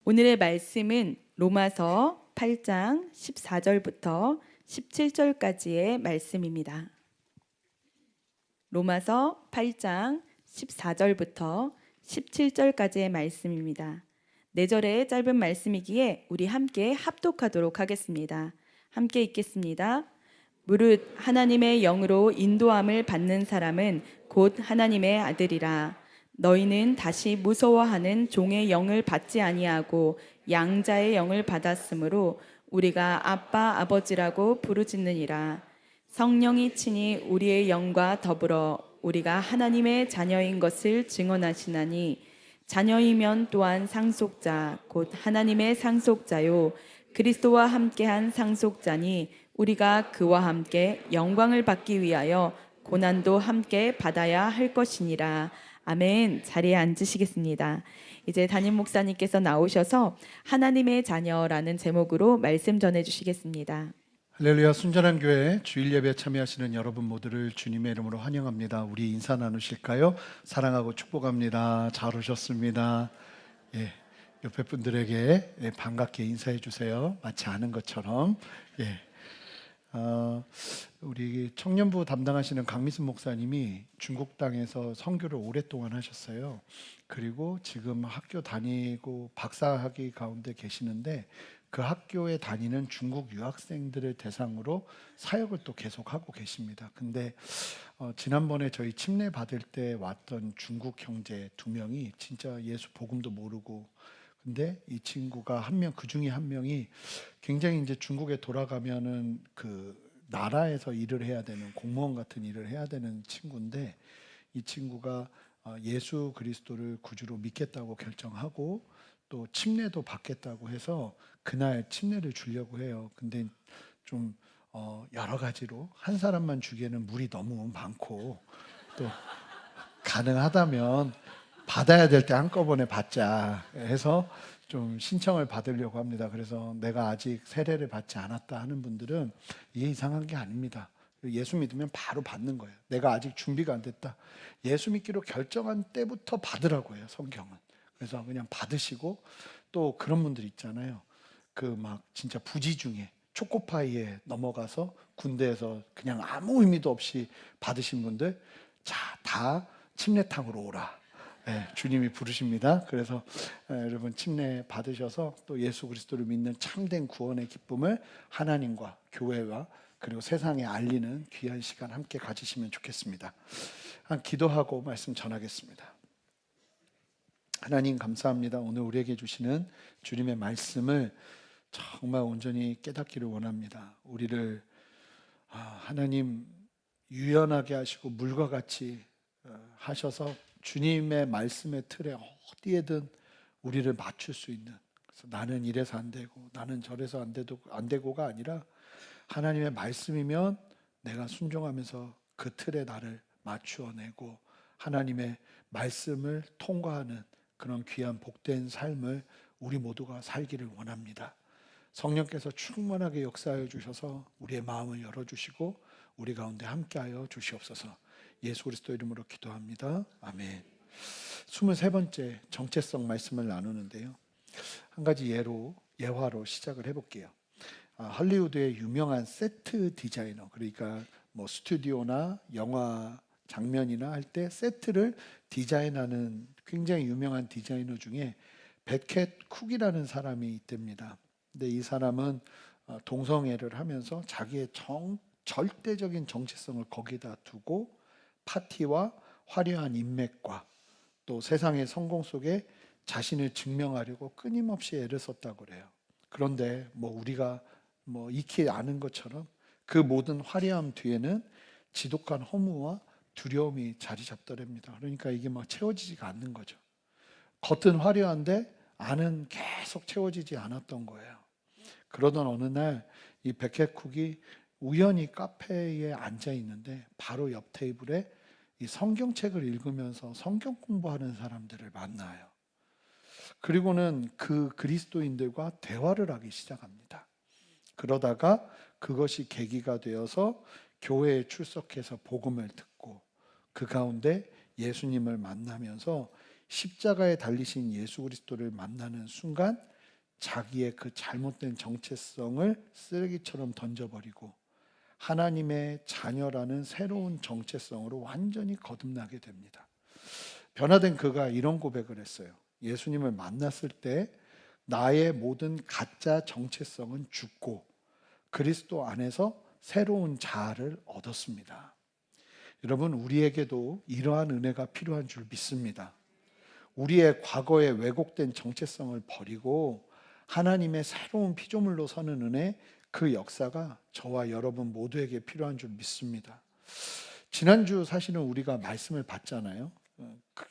오늘의 말씀은 로마서 8장 14절부터 17절까지의 말씀입니다. 로마서 8장 14절부터 17절까지의 말씀입니다. 4절의 짧은 말씀이기에 우리 함께 합독하도록 하겠습니다. 함께 읽겠습니다. 무릇 하나님의 영으로 인도함을 받는 사람은 곧 하나님의 아들이라. 너희는 다시 무서워하는 종의 영을 받지 아니하고 양자의 영을 받았으므로 우리가 아빠 아버지라고 부르짖느니라. 성령이 친히 우리의 영과 더불어 우리가 하나님의 자녀인 것을 증언하시나니 자녀이면 또한 상속자 곧 하나님의 상속자요 그리스도와 함께한 상속자니 우리가 그와 함께 영광을 받기 위하여 고난도 함께 받아야 할 것이니라. 아멘. 자리에 앉으시겠습니다. 이제 담임 목사님께서 나오셔서 하나님의 자녀라는 제목으로 말씀 전해주시겠습니다. 할렐루야. 순전한 교회 주일 예배에 참여하시는 여러분 모두를 주님의 이름으로 환영합니다. 우리 인사 나누실까요? 사랑하고 축복합니다. 잘 오셨습니다. 예, 옆에 분들에게 반갑게 인사해 주세요. 마치 아는 것처럼. 예. 우리 청년부 담당하시는 강미순 목사님이 중국 땅에서 선교를 오랫동안 하셨어요. 그리고 지금 학교 다니고 박사학위 가운데 계시는데 그 학교에 다니는 중국 유학생들을 대상으로 사역을 또 계속하고 계십니다. 근데 지난번에 저희 침례 받을 때 왔던 중국 형제 2명이 진짜 예수 복음도 모르고, 근데 이 친구가 한 명, 그 중에 한 명이 굉장히 이제 중국에 돌아가면은 그 나라에서 일을 해야 되는 공무원 같은 일을 해야 되는 친구인데, 이 친구가 예수 그리스도를 구주로 믿겠다고 결정하고 또 침례도 받겠다고 해서 그날 침례를 주려고 해요. 근데 좀 여러 가지로 한 사람만 주기에는 물이 너무 많고, 또 가능하다면 받아야 될 때 한꺼번에 받자 해서 좀 신청을 받으려고 합니다. 그래서 내가 아직 세례를 받지 않았다 하는 분들은 이게 이상한 게 아닙니다. 예수 믿으면 바로 받는 거예요. 내가 아직 준비가 안 됐다. 예수 믿기로 결정한 때부터 받으라고 해요, 성경은. 그래서 그냥 받으시고, 또 그런 분들 있잖아요. 그 막 진짜 부지 중에 초코파이에 넘어가서 군대에서 그냥 아무 의미도 없이 받으신 분들, 자, 다 침례탕으로 오라. 네, 주님이 부르십니다. 그래서 여러분 침례 받으셔서 또 예수 그리스도를 믿는 참된 구원의 기쁨을 하나님과 교회와 그리고 세상에 알리는 귀한 시간 함께 가지시면 좋겠습니다. 기도하고 말씀 전하겠습니다. 하나님 감사합니다. 오늘 우리에게 주시는 주님의 말씀을 정말 온전히 깨닫기를 원합니다. 우리를 하나님 유연하게 하시고 물과 같이 하셔서 주님의 말씀의 틀에 어디에든 우리를 맞출 수 있는, 그래서 나는 이래서 안 되고 나는 저래서 안 되고가 아니라 하나님의 말씀이면 내가 순종하면서 그 틀에 나를 맞추어내고 하나님의 말씀을 통과하는 그런 귀한 복된 삶을 우리 모두가 살기를 원합니다. 성령께서 충만하게 역사하여 주셔서 우리의 마음을 열어주시고 우리 가운데 함께하여 주시옵소서. 예수 그리스도 이름으로 기도합니다. 아멘. 23번째 정체성 말씀을 나누는데요, 한 가지 예화로 시작을 해볼게요. 할리우드의 유명한 세트 디자이너, 그러니까 뭐 스튜디오나 영화 장면이나 할 때 세트를 디자인하는 굉장히 유명한 디자이너 중에 베켓 쿡이라는 사람이 있답니다. 근데 이 사람은 동성애를 하면서 자기의 절대적인 정체성을 거기다 두고 파티와 화려한 인맥과 또 세상의 성공 속에 자신을 증명하려고 끊임없이 애를 썼다고 그래요. 그런데 우리가 익히 아는 것처럼 그 모든 화려함 뒤에는 지독한 허무와 두려움이 자리 잡더랍니다. 그러니까 이게 채워지지가 않는 거죠. 겉은 화려한데 안은 계속 채워지지 않았던 거예요. 그러던 어느 날 이 베켓쿡이 우연히 카페에 앉아 있는데 바로 옆 테이블에 이 성경책을 읽으면서 성경 공부하는 사람들을 만나요. 그리고는 그 그리스도인들과 대화를 하기 시작합니다. 그러다가 그것이 계기가 되어서 교회에 출석해서 복음을 듣고 그 가운데 예수님을 만나면서 십자가에 달리신 예수 그리스도를 만나는 순간 자기의 그 잘못된 정체성을 쓰레기처럼 던져버리고 하나님의 자녀라는 새로운 정체성으로 완전히 거듭나게 됩니다. 변화된 그가 이런 고백을 했어요. 예수님을 만났을 때 나의 모든 가짜 정체성은 죽고 그리스도 안에서 새로운 자아를 얻었습니다. 여러분, 우리에게도 이러한 은혜가 필요한 줄 믿습니다. 우리의 과거의 왜곡된 정체성을 버리고 하나님의 새로운 피조물로 서는 은혜, 그 역사가 저와 여러분 모두에게 필요한 줄 믿습니다. 지난주 사실은 우리가 말씀을 봤잖아요.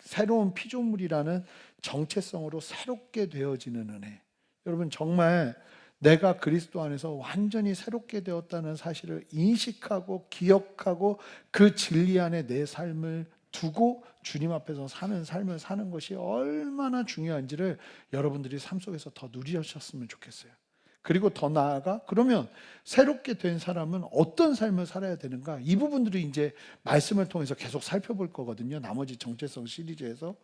새로운 피조물이라는 정체성으로 새롭게 되어지는 은혜. 여러분, 정말 내가 그리스도 안에서 완전히 새롭게 되었다는 사실을 인식하고 기억하고 그 진리 안에 내 삶을 두고 주님 앞에서 사는 삶을 사는 것이 얼마나 중요한지를 여러분들이 삶 속에서 더 누리셨으면 좋겠어요. 그리고 더 나아가 그러면 새롭게 된 사람은 어떤 삶을 살아야 되는가? 이 부분들을 이제 말씀을 통해서 계속 살펴볼 거거든요. 나머지 정체성 시리즈에서.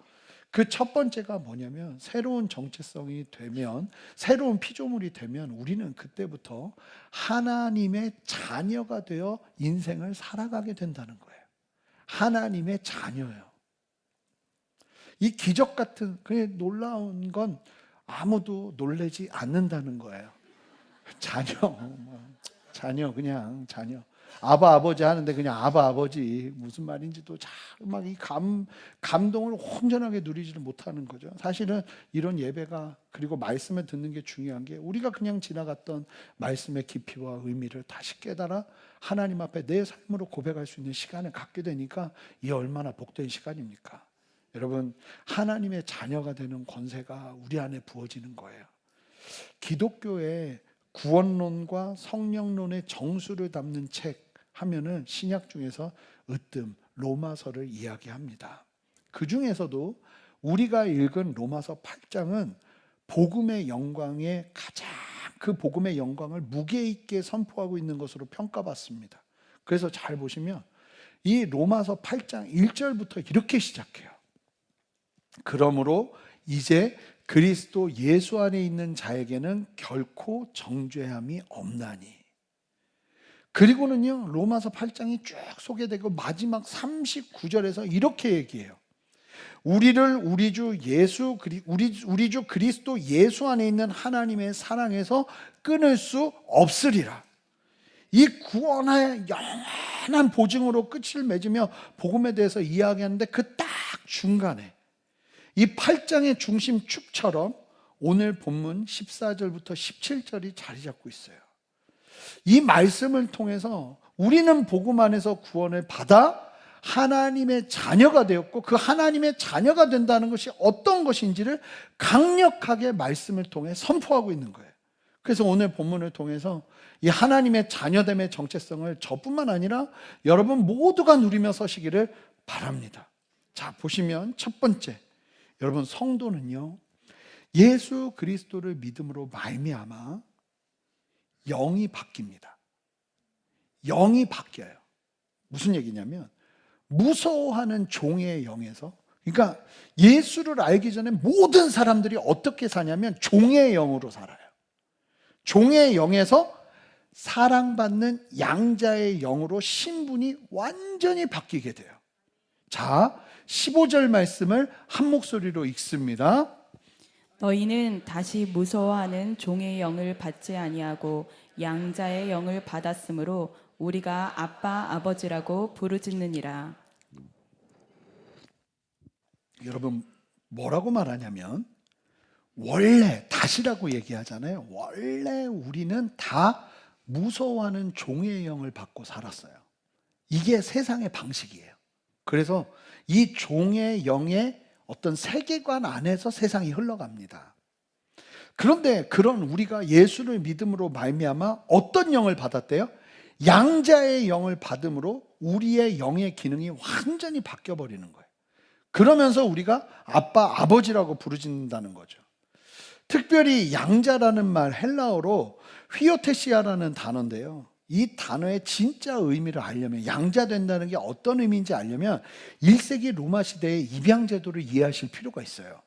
그 첫 번째가 뭐냐면 새로운 정체성이 되면, 새로운 피조물이 되면 우리는 그때부터 하나님의 자녀가 되어 인생을 살아가게 된다는 거예요. 하나님의 자녀예요. 이 기적 같은 그냥 놀라운 건 아무도 놀라지 않는다는 거예요. 자녀 그냥 자녀. 아바 아버지 하는데 그냥 아바 아버지 무슨 말인지도 잘 막 이 감동을 온전하게 누리지를 못하는 거죠. 사실은 이런 예배가 그리고 말씀을 듣는 게 중요한 게 우리가 그냥 지나갔던 말씀의 깊이와 의미를 다시 깨달아 하나님 앞에 내 삶으로 고백할 수 있는 시간을 갖게 되니까 이 얼마나 복된 시간입니까? 여러분, 하나님의 자녀가 되는 권세가 우리 안에 부어지는 거예요. 기독교의 구원론과 성령론의 정수를 담는 책 하면은 신약 중에서 으뜸 로마서를 이야기합니다. 그 중에서도 우리가 읽은 로마서 8장은 복음의 영광에 가장 그 복음의 영광을 무게 있게 선포하고 있는 것으로 평가받습니다. 그래서 잘 보시면 이 로마서 8장 1절부터 이렇게 시작해요. 그러므로 이제 그리스도 예수 안에 있는 자에게는 결코 정죄함이 없나니. 그리고는요, 로마서 8장이 쭉 소개되고 마지막 39절에서 이렇게 얘기해요. 우리를 우리 주 그리스도 예수 안에 있는 하나님의 사랑에서 끊을 수 없으리라. 이 구원의 영원한 보증으로 끝을 맺으며 복음에 대해서 이야기하는데 그 딱 중간에 이 8장의 중심축처럼 오늘 본문 14절부터 17절이 자리 잡고 있어요. 이 말씀을 통해서 우리는 복음 안에서 구원을 받아 하나님의 자녀가 되었고 그 하나님의 자녀가 된다는 것이 어떤 것인지를 강력하게 말씀을 통해 선포하고 있는 거예요. 그래서 오늘 본문을 통해서 이 하나님의 자녀됨의 정체성을 저뿐만 아니라 여러분 모두가 누리며 서시기를 바랍니다. 자, 보시면 첫 번째, 여러분 성도는요 예수 그리스도를 믿음으로 말미암아 영이 바뀝니다. 영이 바뀌어요. 무슨 얘기냐면 무서워하는 종의 영에서, 그러니까 예수를 알기 전에 모든 사람들이 어떻게 사냐면 종의 영으로 살아요. 종의 영에서 사랑받는 양자의 영으로 신분이 완전히 바뀌게 돼요. 자, 15절 말씀을 한 목소리로 읽습니다. 너희는 다시 무서워하는 종의 영을 받지 아니하고 양자의 영을 받았으므로 우리가 아빠 아버지라고 부르짖느니라. 여러분 뭐라고 말하냐면 원래 다시라고 얘기하잖아요. 원래 우리는 다 무서워하는 종의 영을 받고 살았어요. 이게 세상의 방식이에요. 그래서 이 종의 영의 어떤 세계관 안에서 세상이 흘러갑니다. 그런데 그런 우리가 예수를 믿음으로 말미암아 어떤 영을 받았대요? 양자의 영을 받음으로 우리의 영의 기능이 완전히 바뀌어버리는 거예요. 그러면서 우리가 아빠, 아버지라고 부르짖는다는 거죠. 특별히 양자라는 말 헬라어로 휘오테시아라는 단어인데요. 이 단어의 진짜 의미를 알려면, 양자 된다는 게 어떤 의미인지 알려면 1세기 로마 시대의 입양 제도를 이해하실 필요가 있어요.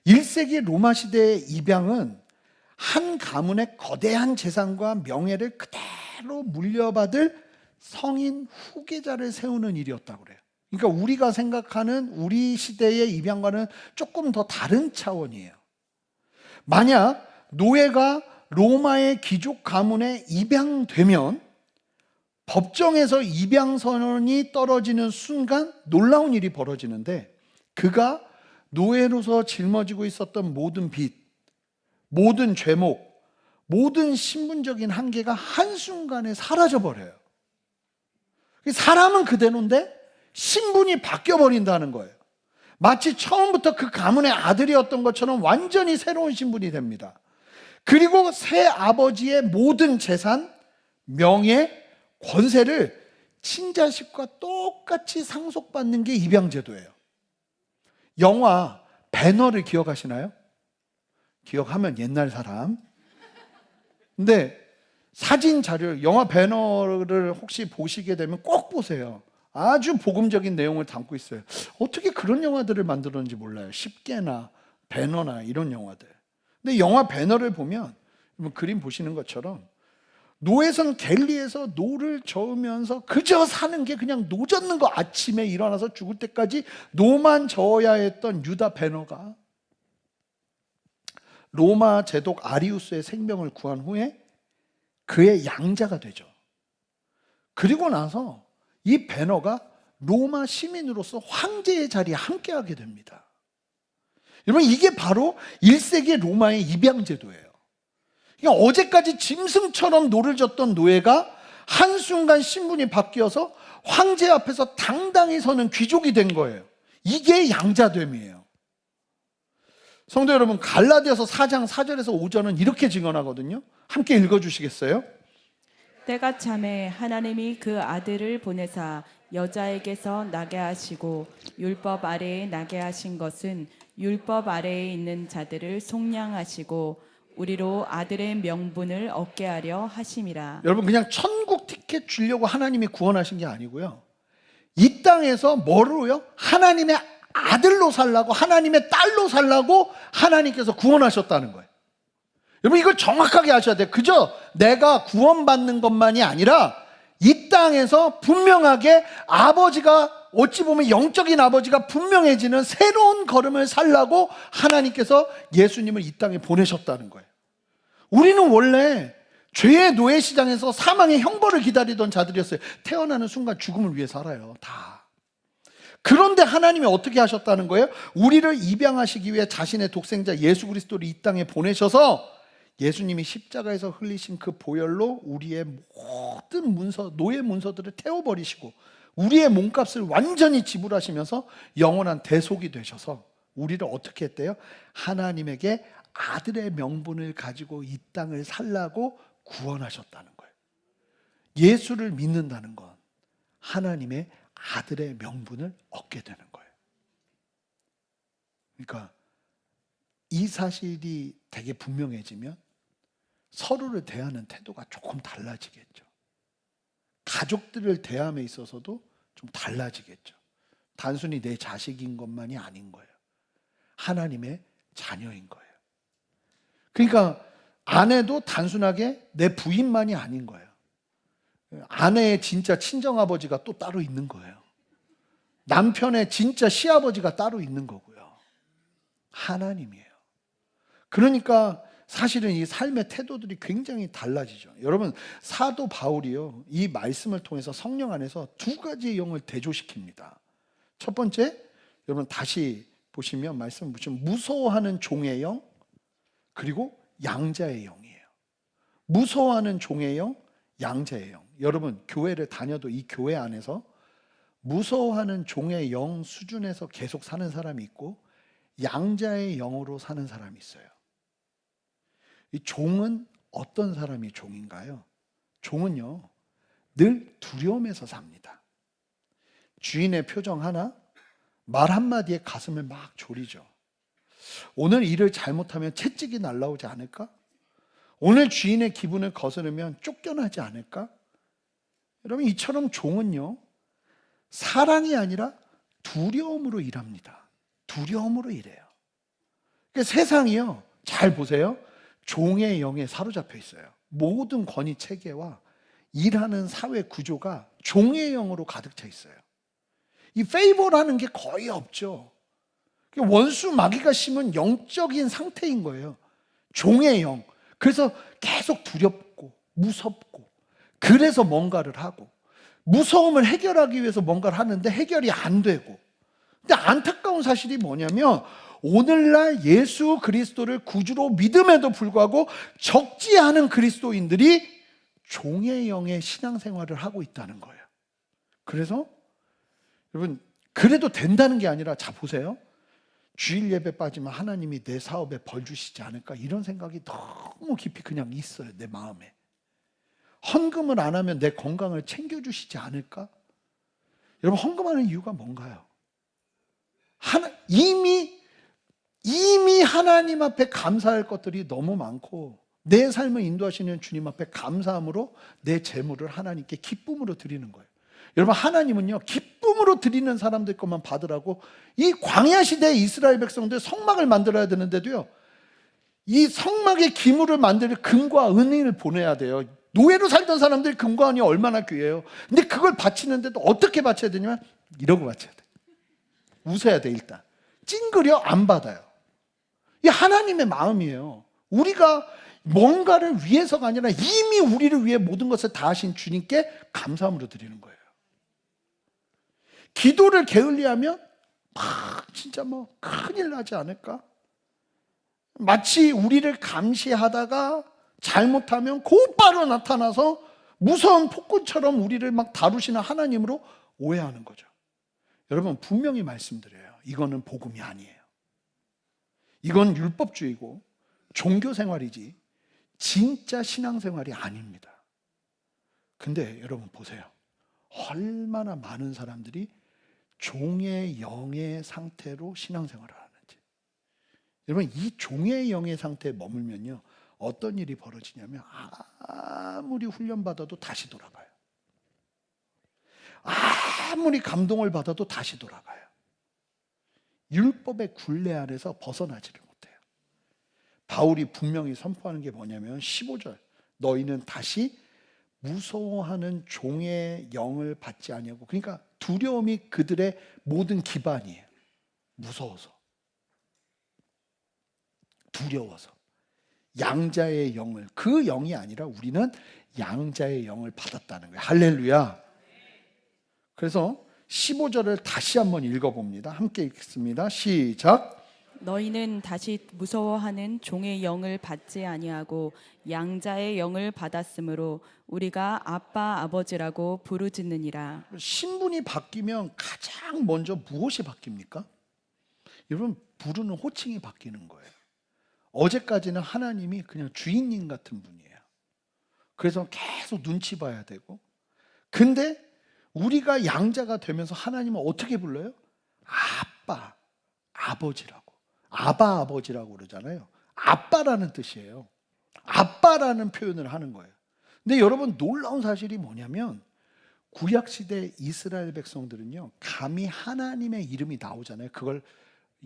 1세기 로마 시대의 입양은 한 가문의 거대한 재산과 명예를 그대로 물려받을 성인 후계자를 세우는 일이었다고 그래요. 그러니까 우리가 생각하는 우리 시대의 입양과는 조금 더 다른 차원이에요. 만약 노예가 로마의 귀족 가문에 입양되면 법정에서 입양 선언이 떨어지는 순간 놀라운 일이 벌어지는데, 그가 노예로서 짊어지고 있었던 모든 빚, 모든 죄목, 모든 신분적인 한계가 한순간에 사라져버려요. 사람은 그대로인데 신분이 바뀌어버린다는 거예요. 마치 처음부터 그 가문의 아들이었던 것처럼 완전히 새로운 신분이 됩니다. 그리고 새 아버지의 모든 재산, 명예, 권세를 친자식과 똑같이 상속받는 게 입양제도예요. 영화 배너를 기억하시나요? 기억하면 옛날 사람. 근데 사진 자료, 영화 배너를 혹시 보시게 되면 꼭 보세요. 아주 복음적인 내용을 담고 있어요. 어떻게 그런 영화들을 만들었는지 몰라요. 10개나 배너나 이런 영화들. 근데 영화 배너를 보면 그림 보시는 것처럼 노예선 갤리에서 노를 저으면서 그저 사는 게 그냥 노 젓는 거, 아침에 일어나서 죽을 때까지 노만 저어야 했던 유다 배너가 로마 제독 아리우스의 생명을 구한 후에 그의 양자가 되죠. 그리고 나서 이 배너가 로마 시민으로서 황제의 자리에 함께하게 됩니다. 여러분, 이게 바로 1세기 로마의 입양제도예요. 그러니까 어제까지 짐승처럼 노를 졌던 노예가 한순간 신분이 바뀌어서 황제 앞에서 당당히 서는 귀족이 된 거예요. 이게 양자됨이에요. 성도 여러분, 갈라디아서 4장 4절에서 5절은 이렇게 증언하거든요. 함께 읽어주시겠어요? 때가 참에 하나님이 그 아들을 보내사 여자에게서 나게 하시고 율법 아래에 나게 하신 것은 율법 아래에 있는 자들을 속량하시고 우리로 아들의 명분을 얻게 하려 하심이라. 여러분, 그냥 천국 티켓 주려고 하나님이 구원하신 게 아니고요, 이 땅에서 뭐로요? 하나님의 아들로 살라고, 하나님의 딸로 살라고 하나님께서 구원하셨다는 거예요. 여러분, 이걸 정확하게 아셔야 돼요. 그저 내가 구원받는 것만이 아니라 이 땅에서 분명하게 아버지가, 어찌 보면 영적인 아버지가 분명해지는 새로운 걸음을 살라고 하나님께서 예수님을 이 땅에 보내셨다는 거예요. 우리는 원래 죄의 노예 시장에서 사망의 형벌을 기다리던 자들이었어요. 태어나는 순간 죽음을 위해 살아요, 다. 그런데 하나님이 어떻게 하셨다는 거예요? 우리를 입양하시기 위해 자신의 독생자 예수 그리스도를 이 땅에 보내셔서 예수님이 십자가에서 흘리신 그 보혈로 우리의 모든 문서, 노예 문서들을 태워버리시고 우리의 몸값을 완전히 지불하시면서 영원한 대속이 되셔서 우리를 어떻게 했대요? 하나님에게 아들의 명분을 가지고 이 땅을 살라고 구원하셨다는 거예요. 예수를 믿는다는 건 하나님의 아들의 명분을 얻게 되는 거예요. 그러니까 이 사실이 되게 분명해지면 서로를 대하는 태도가 조금 달라지겠죠. 가족들을 대함에 있어서도 좀 달라지겠죠. 단순히 내 자식인 것만이 아닌 거예요. 하나님의 자녀인 거예요. 그러니까 아내도 단순하게 내 부인만이 아닌 거예요. 아내의 진짜 친정아버지가 또 따로 있는 거예요. 남편의 진짜 시아버지가 따로 있는 거고요. 하나님이에요. 그러니까 사실은 이 삶의 태도들이 굉장히 달라지죠. 여러분, 사도 바울이요, 이 말씀을 통해서 성령 안에서 두 가지의 영을 대조시킵니다. 첫 번째, 여러분 다시 보시면 말씀을 보시면 무서워하는 종의 영, 그리고 양자의 영이에요. 무서워하는 종의 영, 양자의 영. 여러분, 교회를 다녀도 이 교회 안에서 무서워하는 종의 영 수준에서 계속 사는 사람이 있고 양자의 영으로 사는 사람이 있어요. 이 종은 어떤 사람이 종인가요? 종은요, 늘 두려움에서 삽니다. 주인의 표정 하나, 말 한마디에 가슴을 막 졸이죠. 오늘 일을 잘못하면 채찍이 날라오지 않을까? 오늘 주인의 기분을 거스르면 쫓겨나지 않을까? 여러분, 이처럼 종은요, 사랑이 아니라 두려움으로 일합니다. 두려움으로 일해요. 세상이요, 잘 보세요. 종의 영에 사로잡혀 있어요. 모든 권위 체계와 일하는 사회 구조가 종의 영으로 가득 차 있어요. 이 페이버라는 게 거의 없죠. 원수 마귀가 심은 영적인 상태인 거예요. 종의 영. 그래서 계속 두렵고 무섭고, 그래서 뭔가를 하고, 무서움을 해결하기 위해서 뭔가를 하는데 해결이 안 되고. 근데 안타까운 사실이 뭐냐면 오늘날 예수 그리스도를 구주로 믿음에도 불구하고 적지 않은 그리스도인들이 종의 영의 신앙생활을 하고 있다는 거예요. 그래서 여러분, 그래도 된다는 게 아니라, 자 보세요. 주일 예배 빠지면 하나님이 내 사업에 벌 주시지 않을까, 이런 생각이 너무 깊이 그냥 있어요, 내 마음에. 헌금을 안 하면 내 건강을 챙겨주시지 않을까? 여러분, 헌금하는 이유가 뭔가요? 이미 하나님 앞에 감사할 것들이 너무 많고, 내 삶을 인도하시는 주님 앞에 감사함으로 내 재물을 하나님께 기쁨으로 드리는 거예요. 여러분, 하나님은요, 기쁨으로 드리는 사람들 것만 받으라고 이 광야 시대의 이스라엘 백성들 성막을 만들어야 되는데도요, 이 성막의 기물을 만들 금과 은을 보내야 돼요. 노예로 살던 사람들이 금과 은이 얼마나 귀해요. 근데 그걸 바치는데도 어떻게 바쳐야 되냐면 이러고 바쳐야 돼. 웃어야 돼. 일단 찡그려 안 받아요. 이 하나님의 마음이에요. 우리가 뭔가를 위해서가 아니라 이미 우리를 위해 모든 것을 다 하신 주님께 감사함으로 드리는 거예요. 기도를 게을리하면 진짜 큰일 나지 않을까? 마치 우리를 감시하다가 잘못하면 곧바로 나타나서 무서운 폭군처럼 우리를 막 다루시는 하나님으로 오해하는 거죠. 여러분, 분명히 말씀드려요. 이거는 복음이 아니에요. 이건 율법주의고 종교생활이지 진짜 신앙생활이 아닙니다. 근데 여러분 보세요. 얼마나 많은 사람들이 종의 영의 상태로 신앙생활을 하는지. 여러분, 이 종의 영의 상태에 머물면요, 어떤 일이 벌어지냐면 아무리 훈련받아도 다시 돌아가요. 아무리 감동을 받아도 다시 돌아가요. 율법의 굴레 안에서 벗어나지를 못해요. 바울이 분명히 선포하는 게 뭐냐면 15절, 너희는 다시 무서워하는 종의 영을 받지 아니하고, 그러니까 두려움이 그들의 모든 기반이에요. 무서워서, 두려워서. 양자의 영을, 그 영이 아니라 우리는 양자의 영을 받았다는 거예요. 할렐루야. 그래서 15절을 다시 한번 읽어봅니다. 함께 읽겠습니다. 시작. 너희는 다시 무서워하는 종의 영을 받지 아니하고 양자의 영을 받았으므로 우리가 아빠 아버지라고 부르짖느니라. 신분이 바뀌면 가장 먼저 무엇이 바뀝니까? 여러분, 부르는 호칭이 바뀌는 거예요. 어제까지는 하나님이 그냥 주인님 같은 분이에요. 그래서 계속 눈치 봐야 되고, 근데 우리가 양자가 되면서 하나님은 어떻게 불러요? 아빠, 아버지라고. 아바 아버지라고 그러잖아요. 아빠라는 뜻이에요. 아빠라는 표현을 하는 거예요. 근데 여러분, 놀라운 사실이 뭐냐면 구약시대 이스라엘 백성들은요, 감히 하나님의 이름이 나오잖아요. 그걸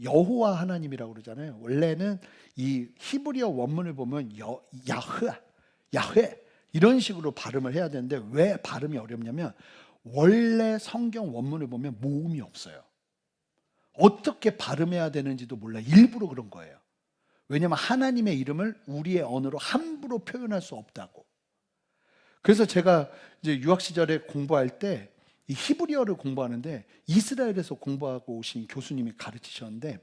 여호와 하나님이라고 그러잖아요. 원래는 이 히브리어 원문을 보면 야훼 이런 식으로 발음을 해야 되는데, 왜 발음이 어렵냐면 원래 성경 원문을 보면 모음이 없어요. 어떻게 발음해야 되는지도 몰라. 일부러 그런 거예요. 왜냐하면 하나님의 이름을 우리의 언어로 함부로 표현할 수 없다고. 그래서 제가 이제 유학 시절에 공부할 때 이 히브리어를 공부하는데, 이스라엘에서 공부하고 오신 교수님이 가르치셨는데,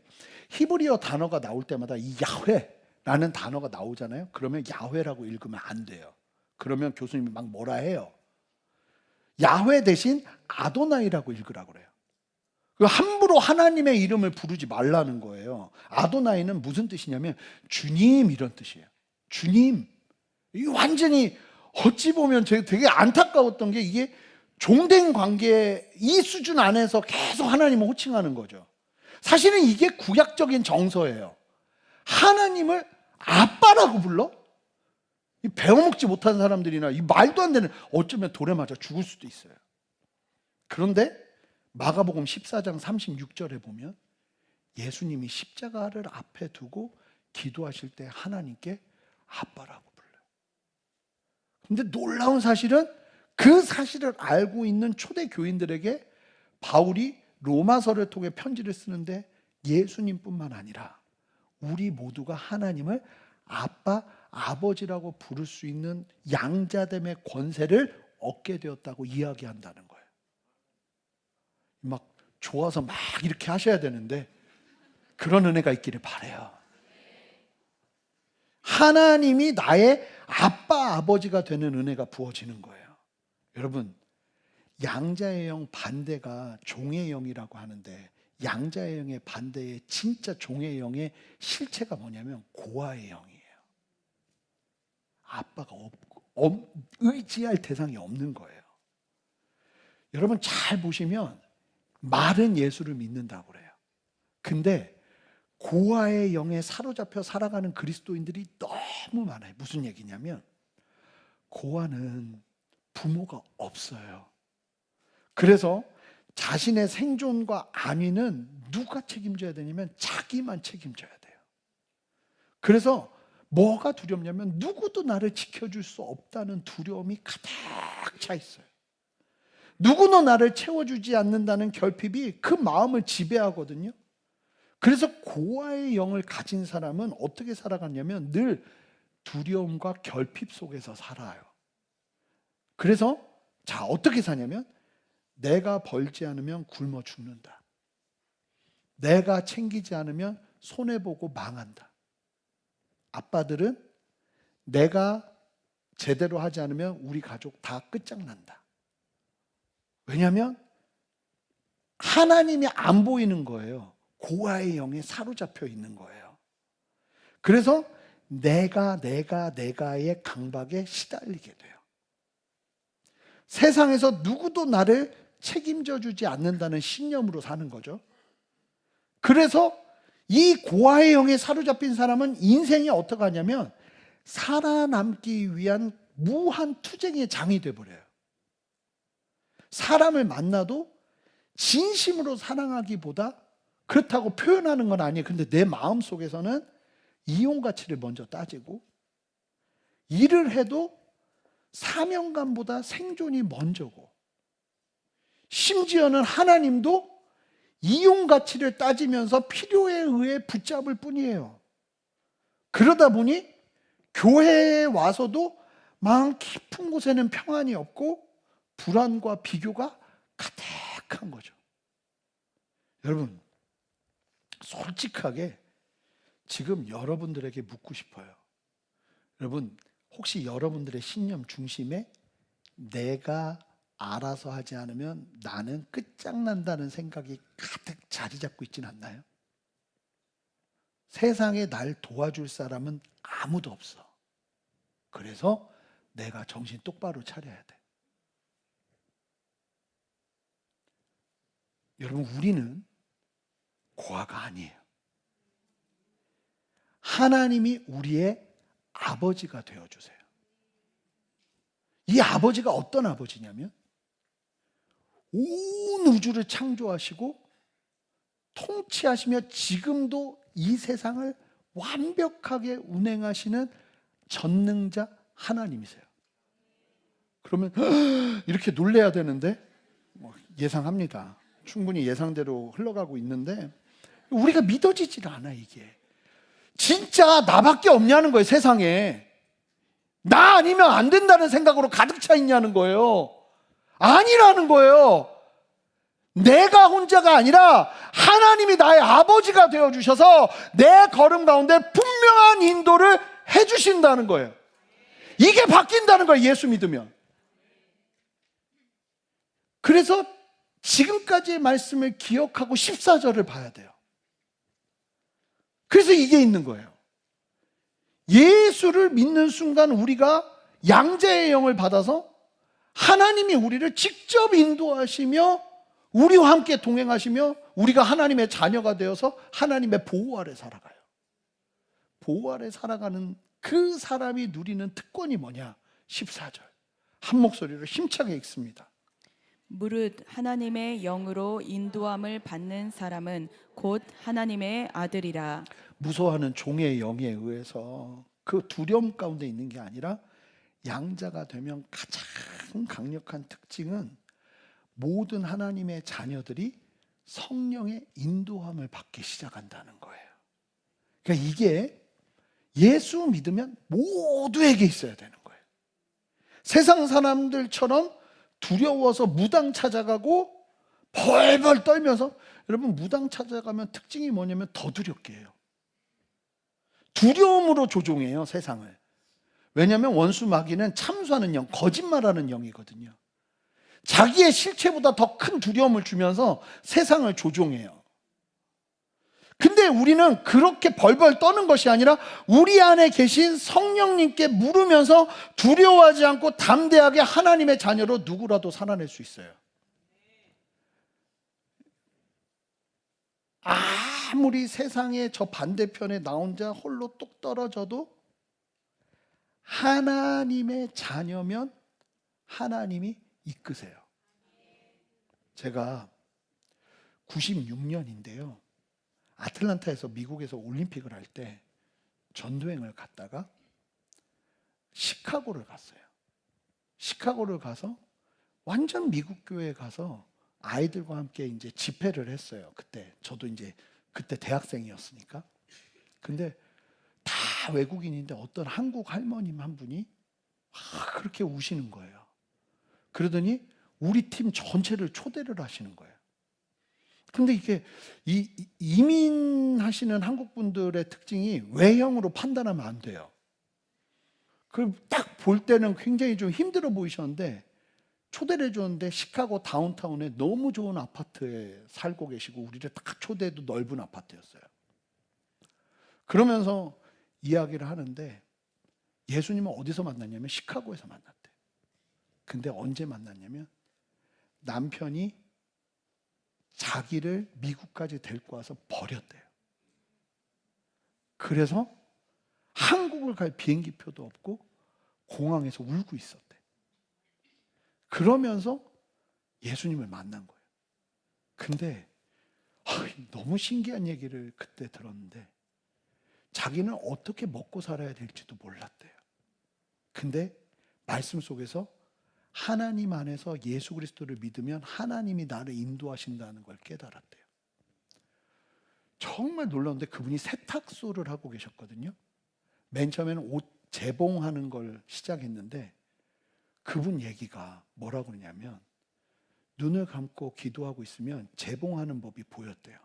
히브리어 단어가 나올 때마다 이 야훼라는 단어가 나오잖아요. 그러면 야훼라고 읽으면 안 돼요. 그러면 교수님이 막 뭐라 해요. 야훼 대신 아도나이라고 읽으라고 그래요. 함부로 하나님의 이름을 부르지 말라는 거예요. 아도나이는 무슨 뜻이냐면 주님, 이런 뜻이에요. 주님. 이 완전히 어찌 보면 제가 되게 안타까웠던 게, 이게 종된 관계 이 수준 안에서 계속 하나님을 호칭하는 거죠. 사실은 이게 구약적인 정서예요. 하나님을 아빠라고 불러? 이 배워먹지 못한 사람들이나 이 말도 안 되는, 어쩌면 돌에 맞아 죽을 수도 있어요. 그런데 마가복음 14장 36절에 보면 예수님이 십자가를 앞에 두고 기도하실 때 하나님께 아빠라고 불러요. 근데 놀라운 사실은 그 사실을 알고 있는 초대 교인들에게 바울이 로마서를 통해 편지를 쓰는데 예수님뿐만 아니라 우리 모두가 하나님을 아빠, 아버지라고 부를 수 있는 양자됨의 권세를 얻게 되었다고 이야기한다는 거예요. 막 좋아서 막 이렇게 하셔야 되는데 그런 은혜가 있기를 바라요. 하나님이 나의 아빠, 아버지가 되는 은혜가 부어지는 거예요. 여러분, 양자의 영 반대가 종의 영이라고 하는데 양자의 영의 반대에 진짜 종의 영의 실체가 뭐냐면 고아의 영이에요. 아빠가 없고 의지할 대상이 없는 거예요. 여러분 잘 보시면 말은 예수를 믿는다고 그래요. 근데 고아의 영에 사로잡혀 살아가는 그리스도인들이 너무 많아요. 무슨 얘기냐면 고아는 부모가 없어요. 그래서 자신의 생존과 안위는 누가 책임져야 되냐면 자기만 책임져야 돼요. 그래서 뭐가 두렵냐면 누구도 나를 지켜줄 수 없다는 두려움이 가득 차 있어요. 누구도 나를 채워주지 않는다는 결핍이 그 마음을 지배하거든요. 그래서 고아의 영을 가진 사람은 어떻게 살아가냐면 늘 두려움과 결핍 속에서 살아요. 그래서 자, 어떻게 사냐면 내가 벌지 않으면 굶어 죽는다. 내가 챙기지 않으면 손해보고 망한다. 아빠들은 내가 제대로 하지 않으면 우리 가족 다 끝장난다. 왜냐하면 하나님이 안 보이는 거예요. 고아의 영에 사로잡혀 있는 거예요. 그래서 내가의 강박에 시달리게 돼요. 세상에서 누구도 나를 책임져 주지 않는다는 신념으로 사는 거죠. 그래서 이 고아의 영에 사로잡힌 사람은 인생이 어떻게 하냐면 살아남기 위한 무한 투쟁의 장이 돼버려요. 사람을 만나도 진심으로 사랑하기보다 그렇다고 표현하는 건 아니에요. 근데 내 마음속에서는 이용 가치를 먼저 따지고 일을 해도 사명감보다 생존이 먼저고 심지어는 하나님도 이용 가치를 따지면서 필요에 의해 붙잡을 뿐이에요. 그러다 보니 교회에 와서도 마음 깊은 곳에는 평안이 없고 불안과 비교가 가득한 거죠. 여러분, 솔직하게 지금 여러분들에게 묻고 싶어요. 여러분, 혹시 여러분들의 신념 중심에 내가 알아서 하지 않으면 나는 끝장난다는 생각이 가득 자리 잡고 있지는 않나요? 세상에 날 도와줄 사람은 아무도 없어. 그래서 내가 정신 똑바로 차려야 돼. 여러분, 우리는 고아가 아니에요. 하나님이 우리의 아버지가 되어주세요. 이 아버지가 어떤 아버지냐면 온 우주를 창조하시고 통치하시며 지금도 이 세상을 완벽하게 운행하시는 전능자 하나님이세요. 그러면 이렇게 놀래야 되는데 예상합니다. 충분히 예상대로 흘러가고 있는데 우리가 믿어지질 않아. 이게 진짜 나밖에 없냐는 거예요. 세상에 나 아니면 안 된다는 생각으로 가득 차 있냐는 거예요. 아니라는 거예요. 내가 혼자가 아니라 하나님이 나의 아버지가 되어주셔서 내 걸음 가운데 분명한 인도를 해주신다는 거예요. 이게 바뀐다는 거예요. 예수 믿으면. 그래서 지금까지의 말씀을 기억하고 14절을 봐야 돼요. 그래서 이게 있는 거예요. 예수를 믿는 순간 우리가 양자의 영을 받아서 하나님이 우리를 직접 인도하시며 우리와 함께 동행하시며 우리가 하나님의 자녀가 되어서 하나님의 보호 아래 살아가요. 보호 아래 살아가는 그 사람이 누리는 특권이 뭐냐? 14절 한 목소리로 힘차게 읽습니다. 무릇 하나님의 영으로 인도함을 받는 사람은 곧 하나님의 아들이라. 무서워하는 종의 영에 의해서 그 두려움 가운데 있는 게 아니라 양자가 되면 가장 강력한 특징은 모든 하나님의 자녀들이 성령의 인도함을 받기 시작한다는 거예요. 그러니까 이게 예수 믿으면 모두에게 있어야 되는 거예요. 세상 사람들처럼 두려워서 무당 찾아가고 벌벌 떨면서, 여러분 무당 찾아가면 특징이 뭐냐면 더 두렵게 해요. 두려움으로 조종해요, 세상을. 왜냐하면 원수 마귀는 참수하는 영, 거짓말하는 영이거든요. 자기의 실체보다 더 큰 두려움을 주면서 세상을 조종해요. 근데 우리는 그렇게 벌벌 떠는 것이 아니라 우리 안에 계신 성령님께 물으면서 두려워하지 않고 담대하게 하나님의 자녀로 누구라도 살아낼 수 있어요. 아무리 세상의 저 반대편에 나 혼자 홀로 똑 떨어져도 하나님의 자녀면 하나님이 이끄세요. 제가 96년인데요. 아틀란타에서 미국에서 올림픽을 할 때 전도행을 갔다가 시카고를 갔어요. 시카고를 가서 완전 미국 교회에 가서 아이들과 함께 이제 집회를 했어요. 그때 저도 이제 그때 대학생이었으니까. 근데 다 외국인인데 어떤 한국 할머님 한 분이 그렇게 우시는 거예요. 그러더니 우리 팀 전체를 초대를 하시는 거예요. 근데 이게 이민하시는 한국 분들의 특징이 외형으로 판단하면 안 돼요. 그 딱 볼 때는 굉장히 좀 힘들어 보이셨는데 초대를 해줬는데 시카고 다운타운에 너무 좋은 아파트에 살고 계시고 우리를 딱 초대해도 넓은 아파트였어요. 그러면서 이야기를 하는데 예수님은 어디서 만났냐면 시카고에서 만났대요. 근데 언제 만났냐면 남편이 자기를 미국까지 데리고 와서 버렸대요. 그래서 한국을 갈 비행기표도 없고 공항에서 울고 있었대. 그러면서 예수님을 만난 거예요. 근데 너무 신기한 얘기를 그때 들었는데 자기는 어떻게 먹고 살아야 될지도 몰랐대요. 근데 말씀 속에서 하나님 안에서 예수 그리스도를 믿으면 하나님이 나를 인도하신다는 걸 깨달았대요. 정말 놀라운데 그분이 세탁소를 하고 계셨거든요. 맨 처음에는 옷 재봉하는 걸 시작했는데 그분 얘기가 뭐라고 그러냐면 눈을 감고 기도하고 있으면 재봉하는 법이 보였대요.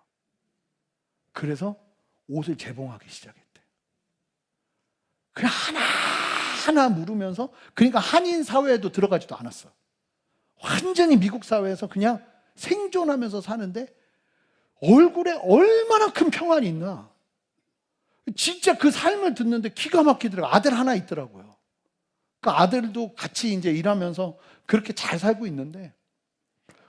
그래서 옷을 재봉하기 시작했대요. 그냥 하나 물으면서, 그러니까 한인 사회에도 들어가지도 않았어. 완전히 미국 사회에서 그냥 생존하면서 사는데 얼굴에 얼마나 큰 평안이 있나. 진짜 그 삶을 듣는데 기가 막히더라고요. 아들 하나 있더라고요. 그 아들도 같이 이제 일하면서 그렇게 잘 살고 있는데,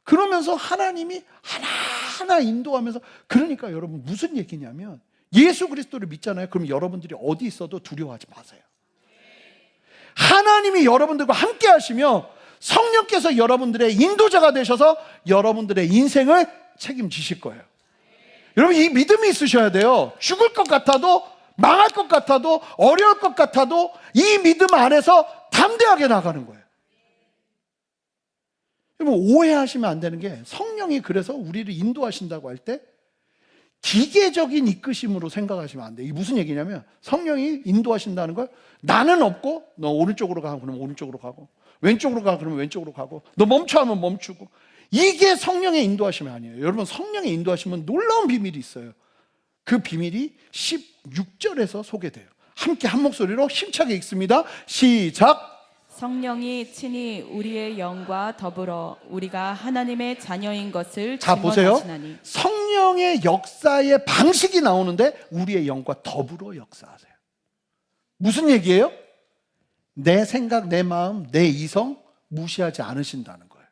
그러면서 하나님이 하나하나 인도하면서, 그러니까 여러분 무슨 얘기냐면 예수 그리스도를 믿잖아요. 그럼 여러분들이 어디 있어도 두려워하지 마세요. 하나님이 여러분들과 함께 하시며 성령께서 여러분들의 인도자가 되셔서 여러분들의 인생을 책임지실 거예요. 여러분 이 믿음이 있으셔야 돼요. 죽을 것 같아도, 망할 것 같아도, 어려울 것 같아도 이 믿음 안에서 담대하게 나가는 거예요. 여러분 오해하시면 안 되는 게, 성령이 그래서 우리를 인도하신다고 할 때 기계적인 이끄심으로 생각하시면 안 돼요. 이게 무슨 얘기냐면 성령이 인도하신다는 걸 나는 없고, 너 오른쪽으로 가 그러면 오른쪽으로 가고, 왼쪽으로 가 그러면 왼쪽으로 가고, 너 멈춰 하면 멈추고, 이게 성령의 인도하심이 아니에요. 여러분 성령의 인도하심은 놀라운 비밀이 있어요. 그 비밀이 16절에서 소개돼요. 함께 한 목소리로 힘차게 읽습니다. 시작. 성령이 친히 우리의 영과 더불어 우리가 하나님의 자녀인 것을 자 보세요. 증언하시나니. 성령의 역사의 방식이 나오는데 우리의 영과 더불어 역사하세요. 무슨 얘기예요? 내 생각, 내 마음, 내 이성 무시하지 않으신다는 거예요.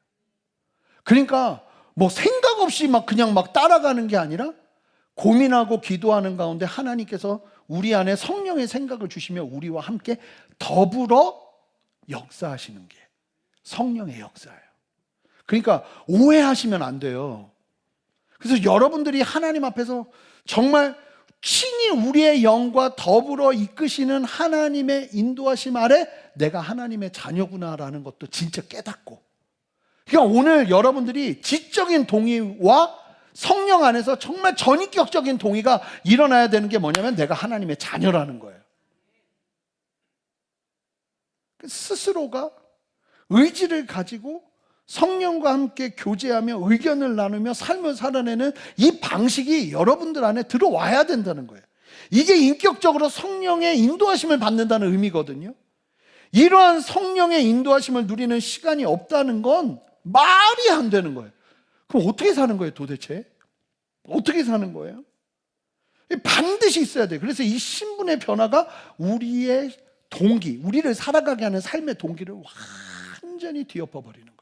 그러니까 뭐 생각 없이 막 그냥 막 따라가는 게 아니라 고민하고 기도하는 가운데 하나님께서 우리 안에 성령의 생각을 주시며 우리와 함께 더불어 역사하시는 게 성령의 역사예요. 그러니까 오해하시면 안 돼요. 그래서 여러분들이 하나님 앞에서 정말 친히 우리의 영과 더불어 이끄시는 하나님의 인도하심 아래 내가 하나님의 자녀구나라는 것도 진짜 깨닫고, 그러니까 오늘 여러분들이 지적인 동의와 성령 안에서 정말 전인격적인 동의가 일어나야 되는 게 뭐냐면 내가 하나님의 자녀라는 거예요. 스스로가 의지를 가지고 성령과 함께 교제하며 의견을 나누며 삶을 살아내는 이 방식이 여러분들 안에 들어와야 된다는 거예요. 이게 인격적으로 성령의 인도하심을 받는다는 의미거든요. 이러한 성령의 인도하심을 누리는 시간이 없다는 건 말이 안 되는 거예요. 그럼 어떻게 사는 거예요, 도대체? 어떻게 사는 거예요? 반드시 있어야 돼요. 그래서 이 신분의 변화가 우리의 동기, 우리를 살아가게 하는 삶의 동기를 완전히 뒤엎어 버리는 거예요.